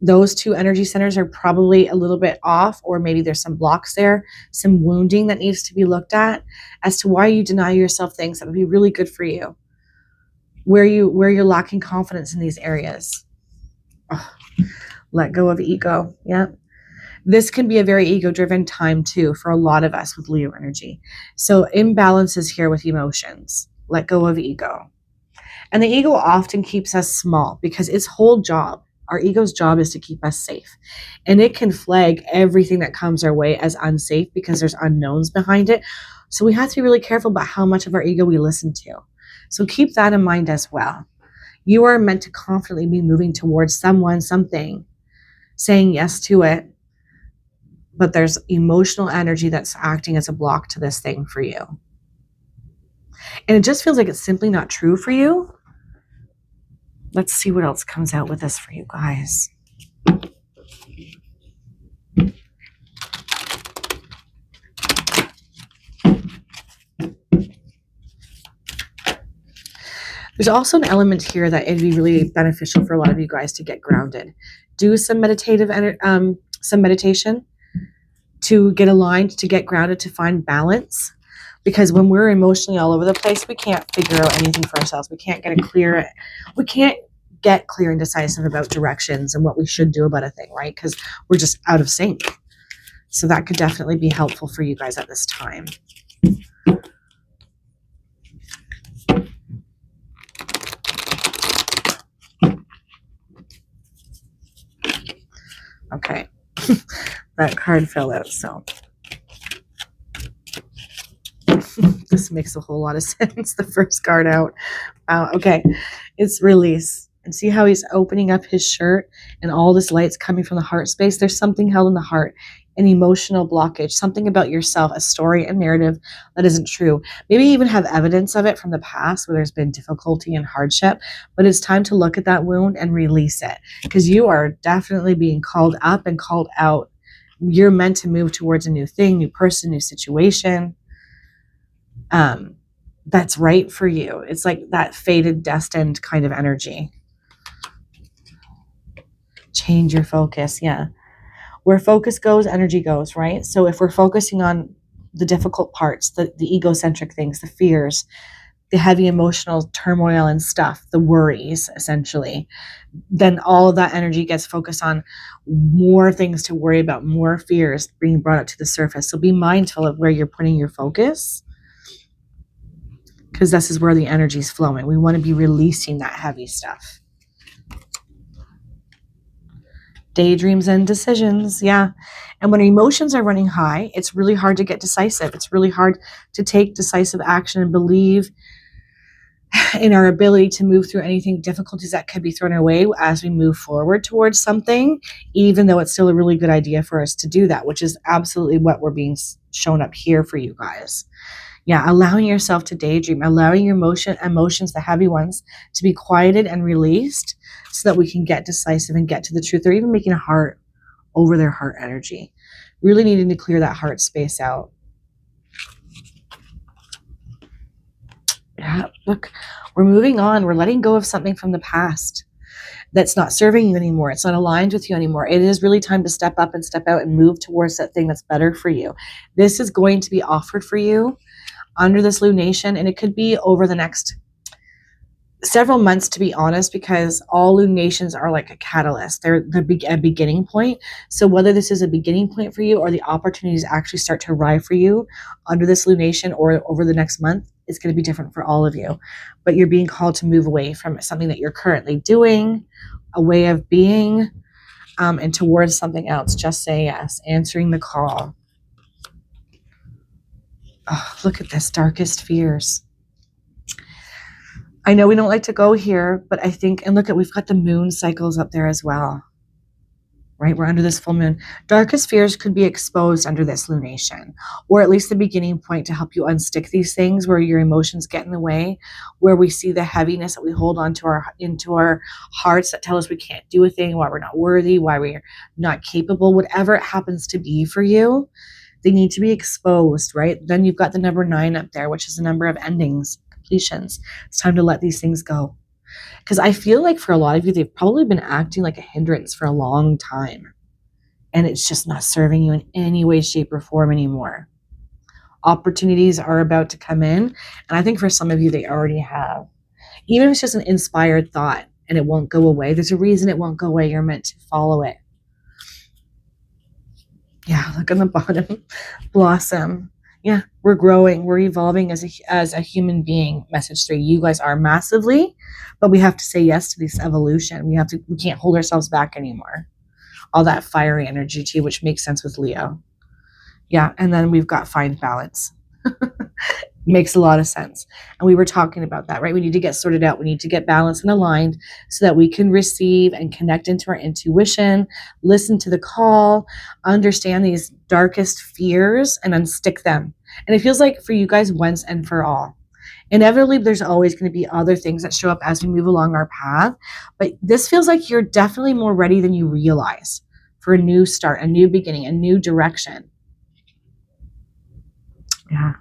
Those two energy centers are probably a little bit off, or maybe there's some blocks there, some wounding that needs to be looked at as to why you deny yourself things that would be really good for you. Where you're lacking confidence in these areas. Oh, let go of ego. Yeah. This can be a very ego-driven time too for a lot of us with Leo energy. So imbalances here with emotions. Let go of ego. And the ego often keeps us small because its whole job, our ego's job, is to keep us safe. And it can flag everything that comes our way as unsafe because there's unknowns behind it. So we have to be really careful about how much of our ego we listen to. So keep that in mind as well. You are meant to confidently be moving towards someone, something, saying yes to it, but there's emotional energy that's acting as a block to this thing for you. And it just feels like it's simply not true for you. Let's see what else comes out with this for you guys. There's also an element here that it'd be really beneficial for a lot of you guys to get grounded. Do some meditation to get aligned, to get grounded, to find balance. Because when we're emotionally all over the place, we can't figure out anything for ourselves. We can't get clear and decisive about directions and what we should do about a thing, right? Because we're just out of sync. So that could definitely be helpful for you guys at this time. Okay, that card fell out, so this makes a whole lot of sense. The first card out. Okay, it's release. And see how he's opening up his shirt and all this light's coming from the heart space? There's something held in the heart, an emotional blockage, something about yourself, a story, a narrative that isn't true. Maybe even have evidence of it from the past where there's been difficulty and hardship, but it's time to look at that wound and release it because you are definitely being called up and called out. You're meant to move towards a new thing, new person, new situation. That's right for you. It's like that fated, destined kind of energy. Change your focus. Yeah. Where focus goes, energy goes, right? So if we're focusing on the difficult parts, the egocentric things, the fears, the heavy emotional turmoil and stuff, the worries, essentially, then all of that energy gets focused on more things to worry about, more fears being brought up to the surface. So be mindful of where you're putting your focus because this is where the energy is flowing. We want to be releasing that heavy stuff. Daydreams and decisions. Yeah. And when emotions are running high, it's really hard to get decisive. It's really hard to take decisive action and believe in our ability to move through anything, difficulties that could be thrown our way as we move forward towards something, even though it's still a really good idea for us to do that, which is absolutely what we're being shown up here for you guys. Yeah, allowing yourself to daydream, allowing your emotions, the heavy ones, to be quieted and released so that we can get decisive and get to the truth. They're even making a heart over their heart energy. Really needing to clear that heart space out. Yeah, look, we're moving on. We're letting go of something from the past. that's not serving you anymore. It's not aligned with you anymore. It is really time to step up and step out and move towards that thing that's better for you. This is going to be offered for you under this lunation, and it could be over the next several months, to be honest, because all lunations are like a catalyst. They're a beginning point. So whether this is a beginning point for you or the opportunities actually start to arrive for you under this lunation or over the next month, it's going to be different for all of you. But you're being called to move away from something that you're currently doing, a way of being, and towards something else. Just say yes. Answering the call. Oh, look at this. Darkest fears. I know we don't like to go here, but I think, and look at, we've got the moon cycles up there as well, right? We're under this full moon. Darkest fears could be exposed under this lunation, or at least the beginning point to help you unstick these things where your emotions get in the way, where we see the heaviness that we hold onto into our hearts that tell us we can't do a thing, why we're not worthy, why we're not capable, whatever it happens to be for you, they need to be exposed, right? Then you've got the number 9 up there, which is the number of endings. Completions. It's time to let these things go. Because I feel like for a lot of you, they've probably been acting like a hindrance for a long time. And it's just not serving you in any way, shape, or form anymore. Opportunities are about to come in. And I think for some of you, they already have. Even if it's just an inspired thought and it won't go away, there's a reason it won't go away. You're meant to follow it. Yeah, look on the bottom. Blossom. Yeah, we're growing, we're evolving as a human being. Message 3, you guys are massively, but we have to say yes to this evolution. We can't hold ourselves back anymore. All that fiery energy too, which makes sense with Leo. Yeah, and then we've got find balance. Makes a lot of sense. And we were talking about that, right? We need to get sorted out. We need to get balanced and aligned so that we can receive and connect into our intuition, listen to the call, understand these darkest fears and unstick them. And it feels like for you guys, once and for all. Inevitably, there's always going to be other things that show up as we move along our path. But this feels like you're definitely more ready than you realize for a new start, a new beginning, a new direction. Yeah.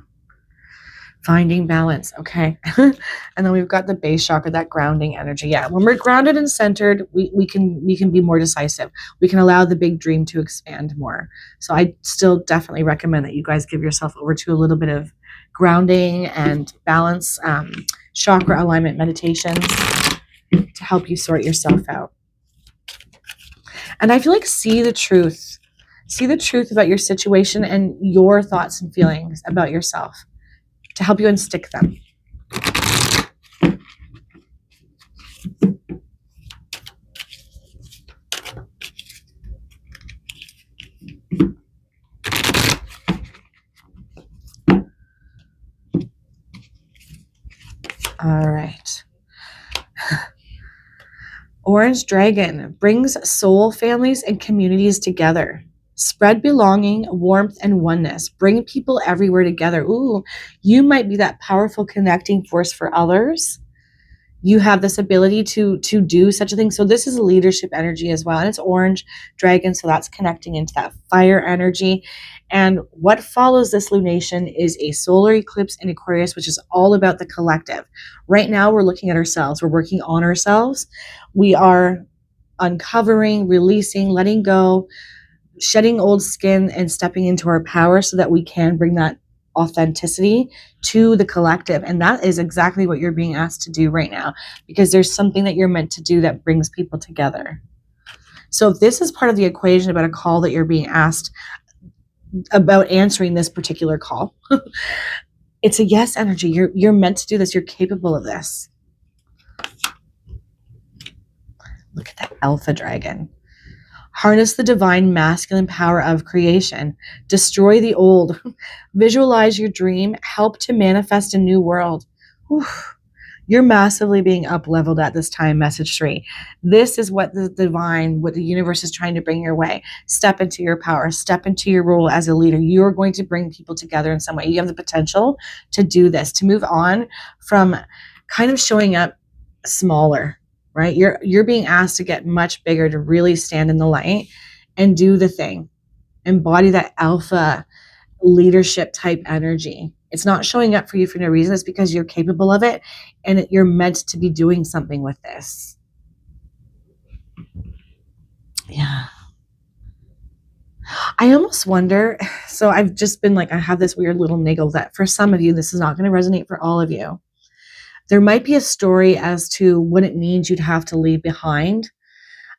Finding balance. Okay. And then we've got the base chakra, that grounding energy. Yeah. When we're grounded and centered, we can be more decisive. We can allow the big dream to expand more. So I still definitely recommend that you guys give yourself over to a little bit of grounding and balance, chakra alignment meditations to help you sort yourself out. And I feel like see the truth about your situation and your thoughts and feelings about yourself, to help you unstick them. All right. Orange Dragon brings soul families and communities together. Spread belonging, warmth, and oneness. Bring people everywhere together. Ooh, you might be that powerful connecting force for others. You have this ability to do such a thing. So this is leadership energy as well. And it's Orange Dragon, so that's connecting into that fire energy. And what follows this lunation is a solar eclipse in Aquarius, which is all about the collective. Right now, we're looking at ourselves. We're working on ourselves. We are uncovering, releasing, letting go, shedding old skin and stepping into our power so that we can bring that authenticity to the collective. And that is exactly what you're being asked to do right now, because there's something that you're meant to do that brings people together. So if this is part of the equation about a call that you're being asked about, answering this particular call, it's a yes energy. You're meant to do this. You're capable of this. Look at that alpha dragon. Harness the divine masculine power of creation. Destroy the old. Visualize your dream. Help to manifest a new world. Whew. You're massively being up-leveled at this time, message 3. This is what the divine, what the universe is trying to bring your way. Step into your power. Step into your role as a leader. You're going to bring people together in some way. You have the potential to do this, to move on from kind of showing up smaller. Right? You're being asked to get much bigger, to really stand in the light and do the thing. Embody that alpha leadership type energy. It's not showing up for you for no reason. It's because you're capable of it and you're meant to be doing something with this. Yeah. I almost wonder, so I've just been like, I have this weird little niggle that for some of you, this is not going to resonate for all of you. There might be a story as to what it means you'd have to leave behind,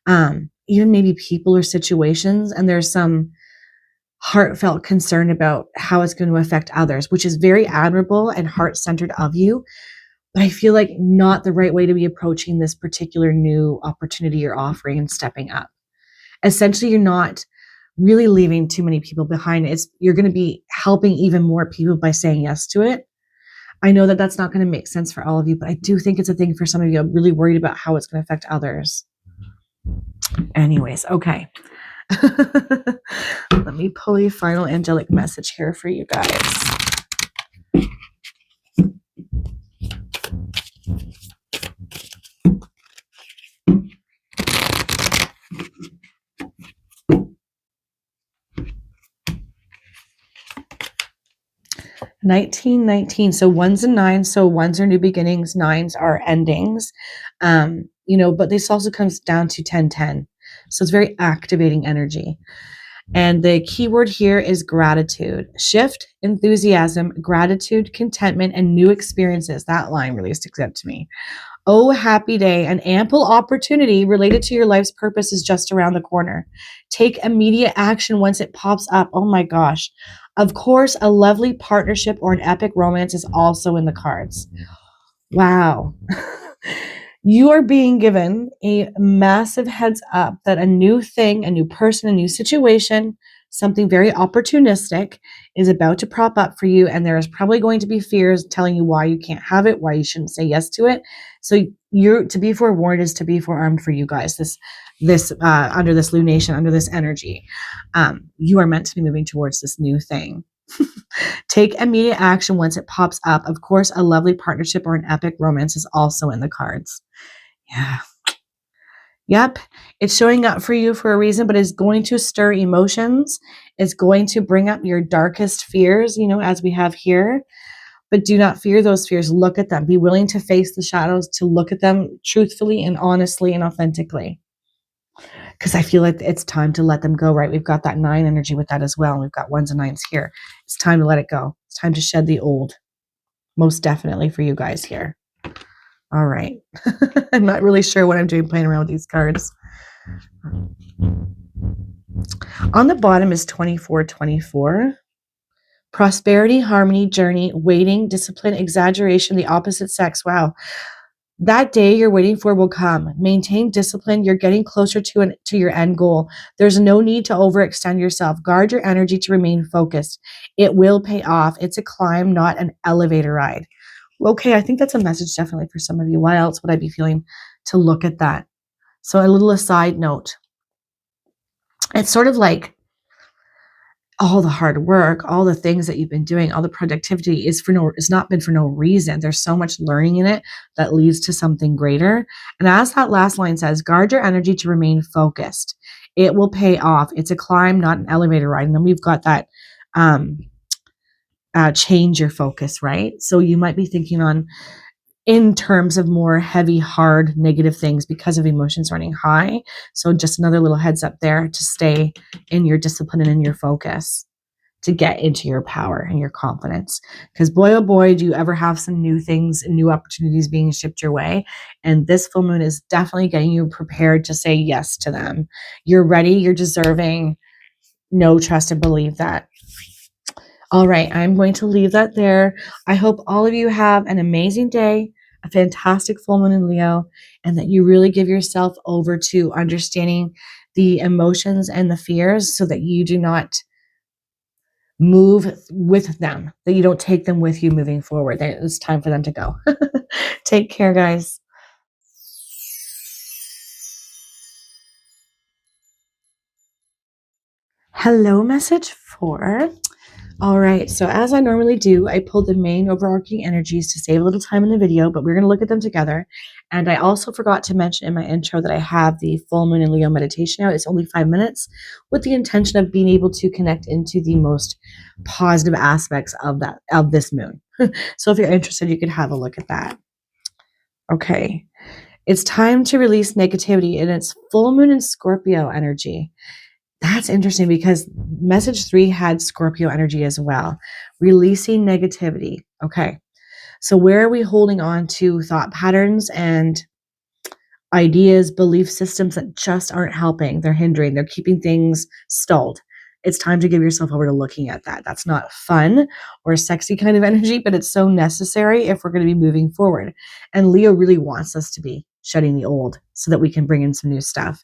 even maybe people or situations. And there's some heartfelt concern about how it's going to affect others, which is very admirable and heart-centered of you. But I feel like not the right way to be approaching this particular new opportunity you're offering and stepping up. Essentially, you're not really leaving too many people behind. You're going to be helping even more people by saying yes to it. I know that that's not going to make sense for all of you, but I do think it's a thing for some of you. I'm really worried about how it's going to affect others. Anyways, okay. Let me pull a final angelic message here for you guys. $19.19. So ones and nines. So ones are new beginnings, nines are endings. But this also comes down to 1010. So it's very activating energy. And the key word here is gratitude. Shift, enthusiasm, gratitude, contentment, and new experiences. That line really sticks out to me. Oh, happy day. An ample opportunity related to your life's purpose is just around the corner. Take immediate action once it pops up. Oh my gosh. Of course, a lovely partnership or an epic romance is also in the cards. Wow. You are being given a massive heads up that a new thing, a new person, a new situation, something very opportunistic is about to prop up for you. And there is probably going to be fears telling you why you can't have it, why you shouldn't say yes to it. So you're to be forewarned is to be forearmed for you guys. This under this lunation, under this energy, you are meant to be moving towards this new thing. Take immediate action once it pops up. Of course, a lovely partnership or an epic romance is also in the cards. Yeah. Yep. It's showing up for you for a reason, but it's going to stir emotions. It's going to bring up your darkest fears, as we have here. But do not fear those fears. Look at them. Be willing to face the shadows, to look at them truthfully and honestly and authentically. Because I feel like it's time to let them go, right? We've got that 9 energy with that as well. And we've got 1s and 9s here. It's time to let it go. It's time to shed the old. Most definitely for you guys here. All right. I'm not really sure what I'm doing playing around with these cards. On the bottom is 2424. Prosperity, harmony, journey, waiting, discipline, exaggeration, the opposite sex. Wow. That day you're waiting for will come. Maintain discipline. You're getting closer to your end goal. There's no need to overextend yourself. Guard your energy to remain focused. It will pay off. It's a climb, not an elevator ride. Okay, I think that's a message definitely for some of you. Why else would I be feeling to look at that? So a little aside note. It's sort of like all the hard work, all the things that you've been doing, all the productivity it's not been for no reason. There's so much learning in it that leads to something greater. And as that last line says, guard your energy to remain focused. It will pay off. It's a climb, not an elevator ride. And then we've got that change your focus, right? So you might be thinking in terms of more heavy, hard, negative things because of emotions running high. So just another little heads up there to stay in your discipline and in your focus to get into your power and your confidence. Because boy, oh boy, do you ever have some new things and new opportunities being shipped your way. And this full moon is definitely getting you prepared to say yes to them. You're ready. You're deserving. Know, trust, and believe that. All right, I'm going to leave that there. I hope all of you have an amazing day, a fantastic full moon in Leo, and that you really give yourself over to understanding the emotions and the fears so that you do not move with them, that you don't take them with you moving forward. That it's time for them to go. Take care, guys. Hello, message 4. All right, so as I normally do, I pulled the main overarching energies to save a little time in the video, but we're going to look at them together. And I also forgot to mention in my intro that I have the full moon in Leo meditation out. It's only 5 minutes with the intention of being able to connect into the most positive aspects of this moon. So if you're interested, you can have a look at that. Okay. It's time to release negativity, and it's full moon in Scorpio energy. That's interesting because message 3 had Scorpio energy as well. Releasing negativity. Okay. So where are we holding on to thought patterns and ideas, belief systems that just aren't helping? They're hindering, they're keeping things stalled. It's time to give yourself over to looking at that. That's not fun or sexy kind of energy, but it's so necessary if we're going to be moving forward. And Leo really wants us to be shedding the old so that we can bring in some new stuff.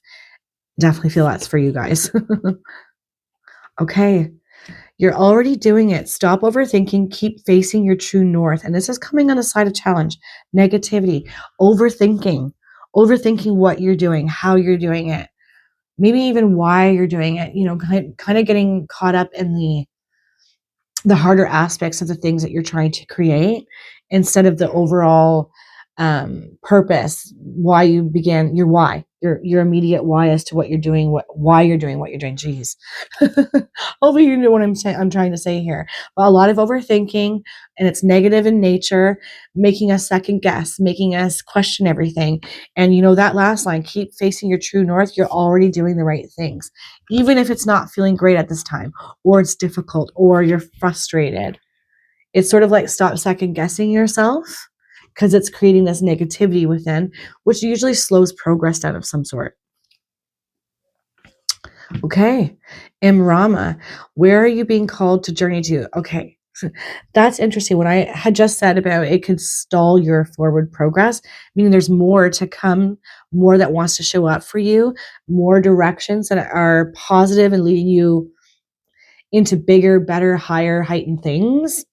Definitely feel that's for you guys. Okay. You're already doing it. Stop overthinking. Keep facing your true north. And this is coming on the side of challenge, negativity, overthinking, overthinking what you're doing, how you're doing it, maybe even why you're doing it, kind of getting caught up in the harder aspects of the things that you're trying to create instead of the overall purpose, why you began, your why, your immediate why as to what you're doing, why you're doing what you're doing. Jeez. Hopefully you know what I'm trying to say here. But a lot of overthinking, and it's negative in nature, making us second guess, making us question everything. And that last line, keep facing your true north. You're already doing the right things, even if it's not feeling great at this time, or it's difficult, or you're frustrated. It's sort of like stop second guessing yourself, because it's creating this negativity within, which usually slows progress down of some sort. Okay. Imrama, where are you being called to journey to? Okay. That's interesting. What I had just said about it could stall your forward progress, meaning there's more to come, more that wants to show up for you, more directions that are positive and leading you into bigger, better, higher, heightened things.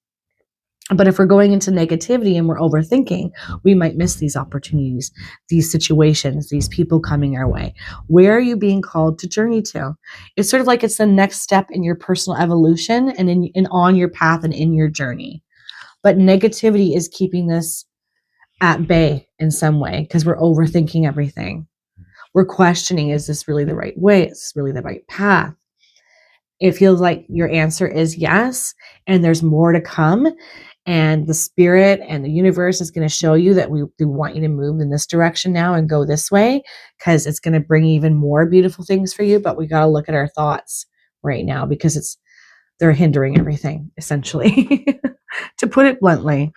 But if we're going into negativity and we're overthinking, we might miss these opportunities, these situations, these people coming our way. Where are you being called to journey to? It's sort of like it's the next step in your personal evolution and on your path and in your journey. But negativity is keeping this at bay in some way because we're overthinking everything. We're questioning, is this really the right way? Is this really the right path? It feels like your answer is yes, and there's more to come. And the spirit and the universe is going to show you that we want you to move in this direction now and go this way, because it's going to bring even more beautiful things for you. But we got to look at our thoughts right now because they're hindering everything, essentially, to put it bluntly.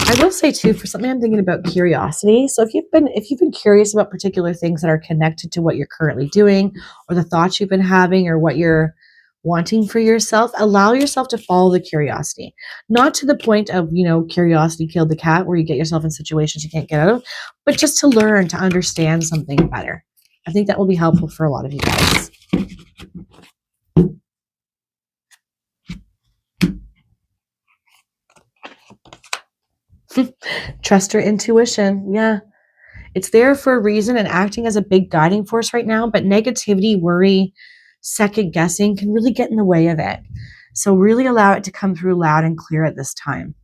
I will say too, for something I'm thinking about curiosity. So if you've been curious about particular things that are connected to what you're currently doing, or the thoughts you've been having, or what you're wanting for yourself, allow yourself to follow the curiosity. Not to the point of, curiosity killed the cat, where you get yourself in situations you can't get out of, but just to learn, to understand something better. I think that will be helpful for a lot of you guys. Trust your intuition. Yeah. It's there for a reason and acting as a big guiding force right now, but negativity, worry, second guessing can really get in the way of it. So really allow it to come through loud and clear at this time.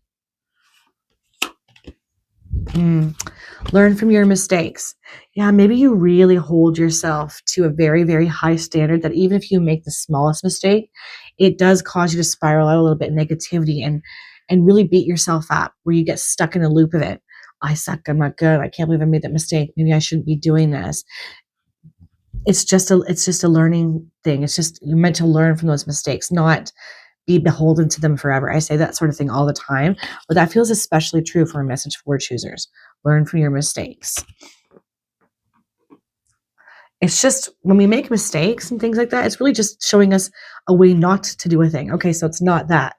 Learn from your mistakes. Yeah, maybe you really hold yourself to a very, very high standard that even if you make the smallest mistake, it does cause you to spiral out a little bit of negativity and really beat yourself up, where you get stuck in a loop of it. I suck. I'm not good. I can't believe I made that mistake. Maybe I shouldn't be doing this. It's just a learning thing. It's just, you're meant to learn from those mistakes, not be beholden to them forever. I say that sort of thing all the time, but that feels especially true for a message for choosers. Learn from your mistakes. It's just when we make mistakes and things like that, it's really just showing us a way not to do a thing. Okay, so it's not that.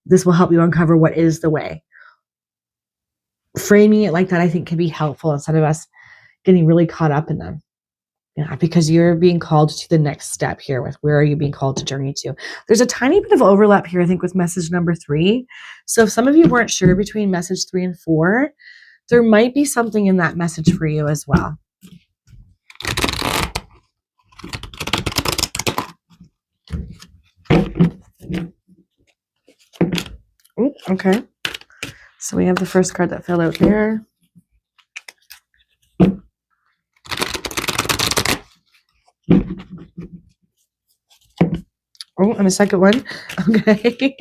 This will help you uncover what is the way. Framing it like that, I think, can be helpful instead of us getting really caught up in them. Yeah, because you're being called to the next step here with where are you being called to journey to. There's a tiny bit of overlap here, I think, with message number 3. So if some of you weren't sure between message 3 and 4, there might be something in that message for you as well. Ooh, okay. So we have the first card that fell out there. Oh, and the second one. Okay.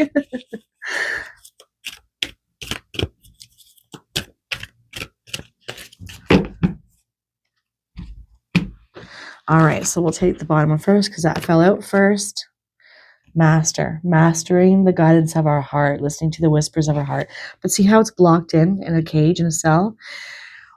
All right, so we'll take the bottom one first because that fell out first. Mastering the guidance of our heart, listening to the whispers of our heart. But see how it's blocked in a cage, in a cell?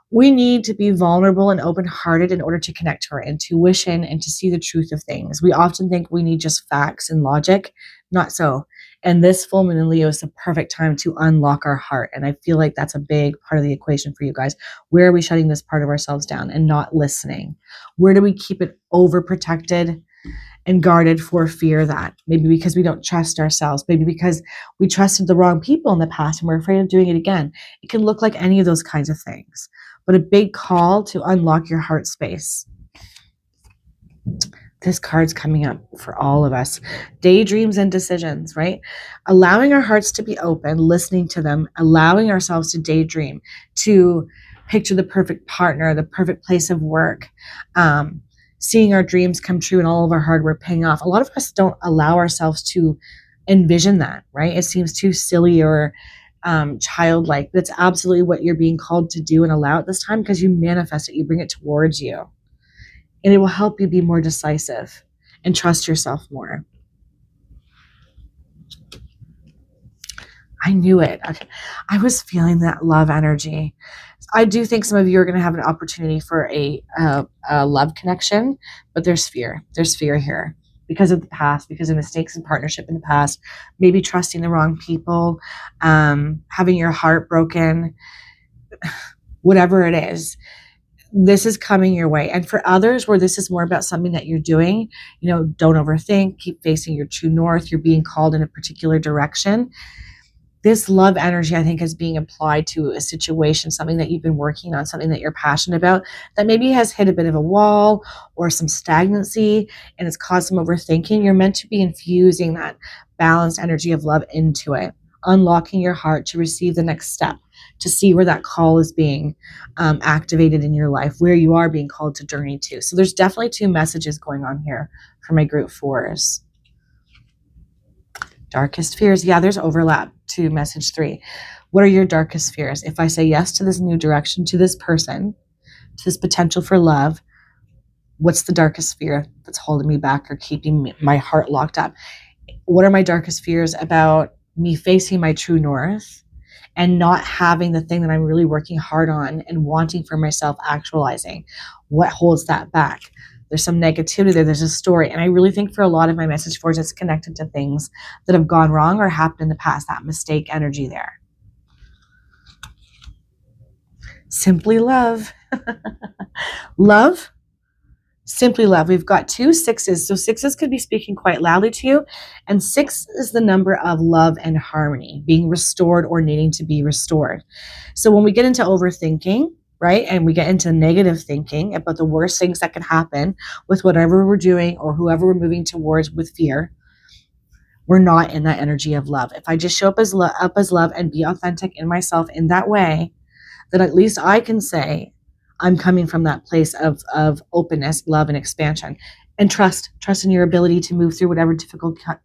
We need to be vulnerable and open-hearted in order to connect to our intuition and to see the truth of things. We often think we need just facts and logic. Not so. And this full moon in Leo is the perfect time to unlock our heart. And I feel like that's a big part of the equation for you guys. Where are we shutting this part of ourselves down and not listening? Where do we keep it overprotected and guarded for fear that? Maybe because we don't trust ourselves. Maybe because we trusted the wrong people in the past and we're afraid of doing it again. It can look like any of those kinds of things. But a big call to unlock your heart space. This card's coming up for all of us. Daydreams and decisions, right? Allowing our hearts to be open, listening to them, allowing ourselves to daydream, to picture the perfect partner, the perfect place of work, seeing our dreams come true and all of our hard work paying off. A lot of us don't allow ourselves to envision that, right? It seems too silly or childlike. That's absolutely what you're being called to do and allow at this time, because you manifest it, you bring it towards you. And it will help you be more decisive and trust yourself more. I knew it. I was feeling that love energy. I do think some of you are going to have an opportunity for a love connection, but there's fear. There's fear here because of the past, because of mistakes in partnership in the past, maybe trusting the wrong people, having your heart broken, whatever it is. This is coming your way. And for others where this is more about something that you're doing, don't overthink, keep facing your true north. You're being called in a particular direction. This love energy, I think, is being applied to a situation, something that you've been working on, something that you're passionate about, that maybe has hit a bit of a wall or some stagnancy and it's caused some overthinking. You're meant to be infusing that balanced energy of love into it, unlocking your heart to receive the next step, to see where that call is being activated in your life, where you are being called to journey to. So there's definitely two messages going on here for my group fours. Darkest fears. Yeah, there's overlap to message 3. What are your darkest fears? If I say yes to this new direction, to this person, to this potential for love, what's the darkest fear that's holding me back or keeping my heart locked up? What are my darkest fears about me facing my true north and not having the thing that I'm really working hard on and wanting for myself actualizing? What holds that back? There's some negativity there. There's a story. And I really think for a lot of my message fours, it's connected to things that have gone wrong or happened in the past, that mistake energy there. Simply love. Love. Simply love. We've got 2 6s. So 6s could be speaking quite loudly to you. And 6 is the number of love and harmony, being restored or needing to be restored. So when we get into overthinking, right, and we get into negative thinking about the worst things that could happen with whatever we're doing or whoever we're moving towards with fear, we're not in that energy of love. If I just show up as love and be authentic in myself in that way, then at least I can say I'm coming from that place of openness, love, and expansion, and trust in your ability to move through whatever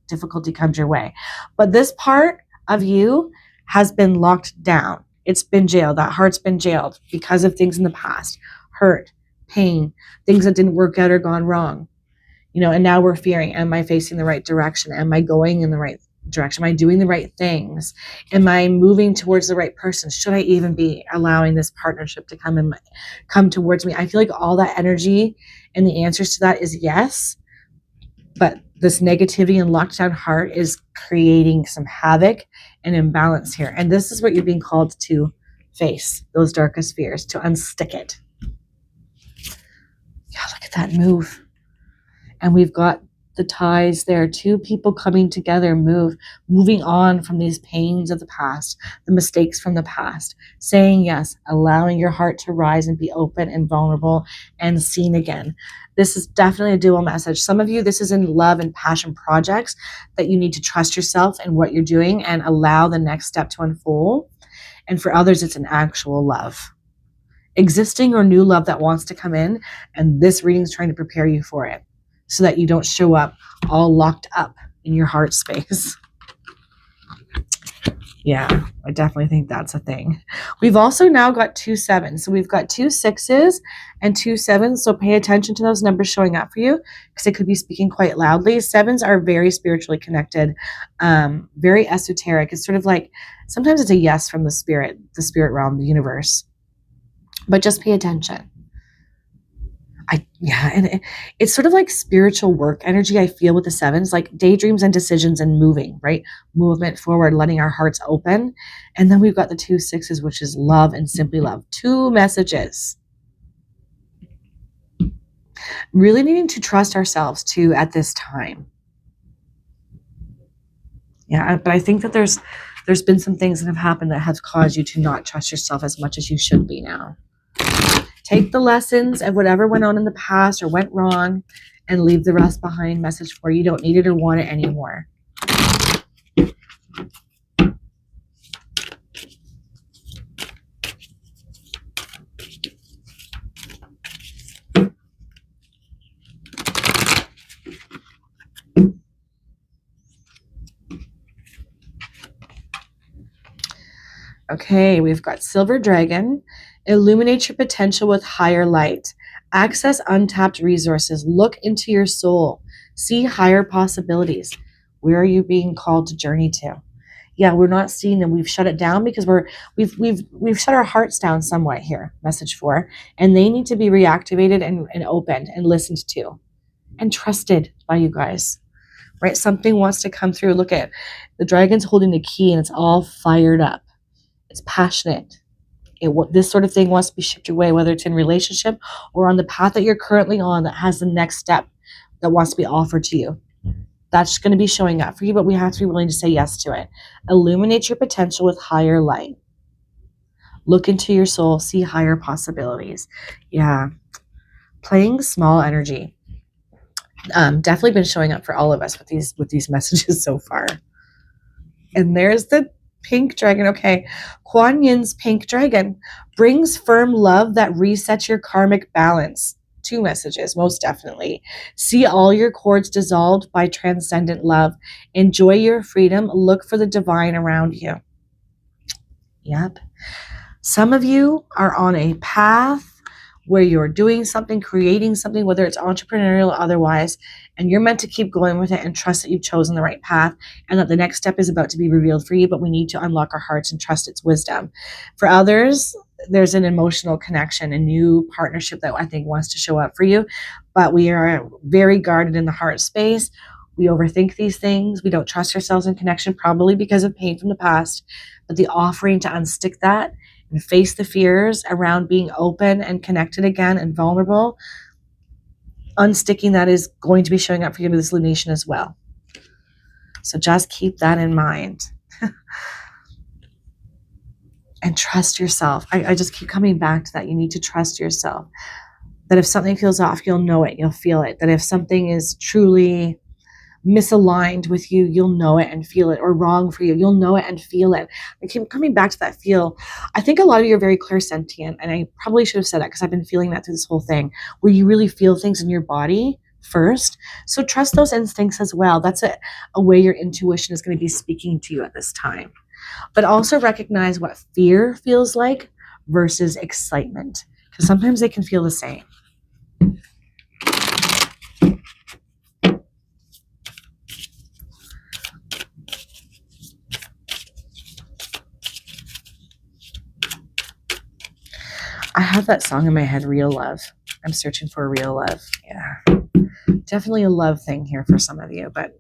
difficulty comes your way. But this part of you has been locked down. It's been jailed. That heart's been jailed because of things in the past, hurt, pain, things that didn't work out or gone wrong. And now we're fearing, am I facing the right direction? Am I going in the right direction? Am I doing the right things? Am I moving towards the right person? Should I even be allowing this partnership to come towards me? I feel like all that energy and the answers to that is yes, but this negativity and locked down heart is creating some havoc and imbalance here. And this is what you're being called to face, those darkest fears, to unstick it. Yeah, look at that move. And we've got the ties there, 2 people coming together, moving on from these pains of the past, the mistakes from the past, saying yes, allowing your heart to rise and be open and vulnerable and seen again. This is definitely a dual message. Some of you, this is in love and passion projects that you need to trust yourself and what you're doing and allow the next step to unfold. And for others, it's an actual love. Existing or new love that wants to come in, and this reading is trying to prepare you for it so that you don't show up all locked up in your heart space. Yeah, I definitely think that's a thing. We've also now got 2 7s. So we've got 2 6s and 2 7s. So pay attention to those numbers showing up for you because it could be speaking quite loudly. 7s are very spiritually connected, very esoteric. It's sort of like, sometimes it's a yes from the spirit realm, the universe. But just pay attention. And it's sort of like spiritual work energy I feel with the 7s, like daydreams and decisions and moving, right? Movement forward, letting our hearts open. And then we've got the 2 6s, which is love and simply love. 2 messages. Really needing to trust ourselves too at this time. Yeah, but I think that there's been some things that have happened that have caused you to not trust yourself as much as you should be now. Take the lessons of whatever went on in the past or went wrong and leave the rest behind. Message 4, you don't need it or want it anymore. Okay, we've got Silver Dragon. Illuminate your potential with higher light. Access untapped resources. Look into your soul. See higher possibilities. Where are you being called to journey to? Yeah, we're not seeing them. We've shut it down because we've shut our hearts down somewhat here. Message 4, and they need to be reactivated and opened and listened to, and trusted by you guys. Right? Something wants to come through. Look at the dragon's holding the key, and it's all fired up. It's passionate. This sort of thing wants to be shipped your way, whether it's in relationship or on the path that you're currently on that has the next step that wants to be offered to you. That's going to be showing up for you, but we have to be willing to say yes to it. Illuminate your potential with higher light. Look into your soul, see higher possibilities. Yeah. Playing small energy. Definitely been showing up for all of us with these messages so far. And there's the pink dragon. Okay. Kuan Yin's pink dragon brings firm love that resets your karmic balance. 2 messages, most definitely. See all your cords dissolved by transcendent love. Enjoy your freedom. Look for the divine around you. Yep. Some of you are on a path where you're doing something, creating something, whether it's entrepreneurial or otherwise, and you're meant to keep going with it and trust that you've chosen the right path and that the next step is about to be revealed for you, but we need to unlock our hearts and trust its wisdom. For others, there's an emotional connection, a new partnership that I think wants to show up for you, but we are very guarded in the heart space. We overthink these things. We don't trust ourselves in connection, probably because of pain from the past, but the offering to unstick that and face the fears around being open and connected again and vulnerable, unsticking that is going to be showing up for you in this illumination as well. So just keep that in mind. And trust yourself. I just keep coming back to that. You need to trust yourself. That if something feels off, you'll know it, you'll feel it. That if something is truly misaligned with you, you'll know it and feel it, or wrong for you, you'll know it and feel it. I keep coming back to that feel. I think a lot of you are very clairsentient, and I probably should have said that because I've been feeling that through this whole thing, where you really feel things in your body first. So trust those instincts as well. That's a way your intuition is going to be speaking to you at this time. But also recognize what fear feels like versus excitement, because sometimes they can feel the same. I have that song in my head, Real Love. I'm searching for real love. Yeah. Definitely a love thing here for some of you, but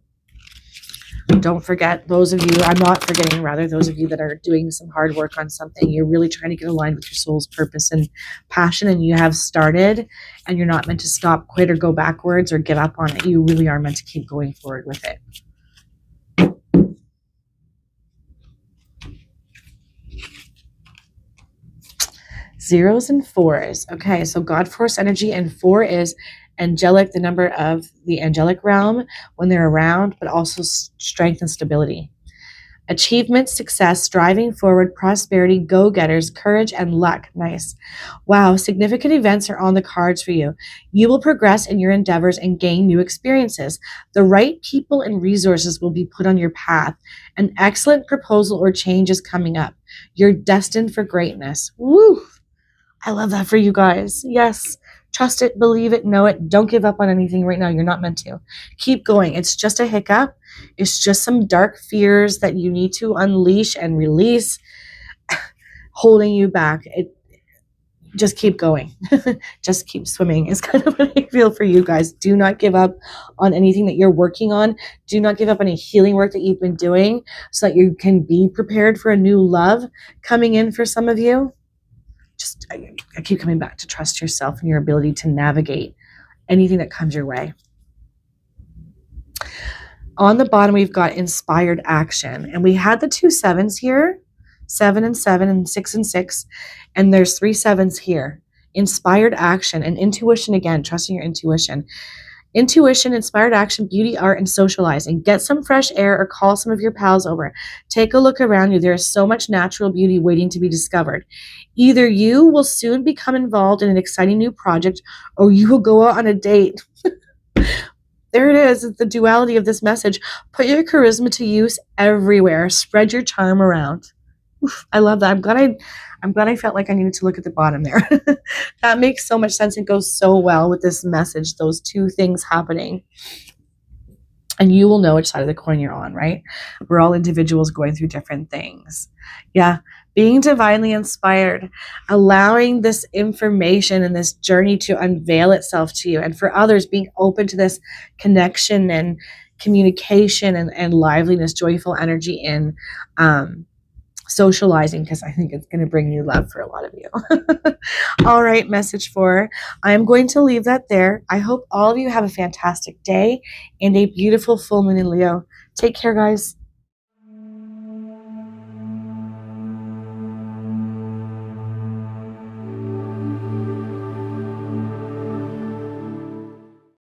don't forget, those of you, I'm not forgetting, rather, those of you that are doing some hard work on something, you're really trying to get aligned with your soul's purpose and passion, and you have started, and you're not meant to stop, quit, or go backwards or give up on it. You really are meant to keep going forward with it. Zeros and 4s. Okay, so God force energy, and 4 is angelic, the number of the angelic realm when they're around, but also strength and stability. Achievement, success, striving forward, prosperity, go-getters, courage, and luck. Nice. Wow, significant events are on the cards for you. You will progress in your endeavors and gain new experiences. The right people and resources will be put on your path. An excellent proposal or change is coming up. You're destined for greatness. Woo! I love that for you guys. Yes. Trust it, believe it, know it. Don't give up on anything right now. You're not meant to. Keep going. It's just a hiccup. It's just some dark fears that you need to unleash and release, holding you back. Just keep going. Just keep swimming is kind of what I feel for you guys. Do not give up on anything that you're working on. Do not give up on any healing work that you've been doing so that you can be prepared for a new love coming in for some of you. Just, I keep coming back to trust yourself and your ability to navigate anything that comes your way. On the bottom, we've got inspired action. And we had the 2 7s here, 7 and 7 and 6 and 6. And there's 3 7s here. Inspired action and intuition again, trusting your intuition. Intuition, inspired action, beauty, art, and socializing. Get some fresh air or call some of your pals over. Take a look around you. There is so much natural beauty waiting to be discovered. Either you will soon become involved in an exciting new project or you will go out on a date. There it is. It's the duality of this message. Put your charisma to use everywhere. Spread your charm around. Oof, I love that. I'm glad I felt like I needed to look at the bottom there. That makes so much sense. It goes so well with this message, those 2 things happening. And you will know which side of the coin you're on, right? We're all individuals going through different things. Yeah. Being divinely inspired, allowing this information and this journey to unveil itself to you. And for others, being open to this connection and communication and liveliness, joyful energy in socializing, because I think it's going to bring you love for a lot of you. All right, message 4. I'm going to leave that there. I hope all of you have a fantastic day and a beautiful full moon in Leo. Take care, guys.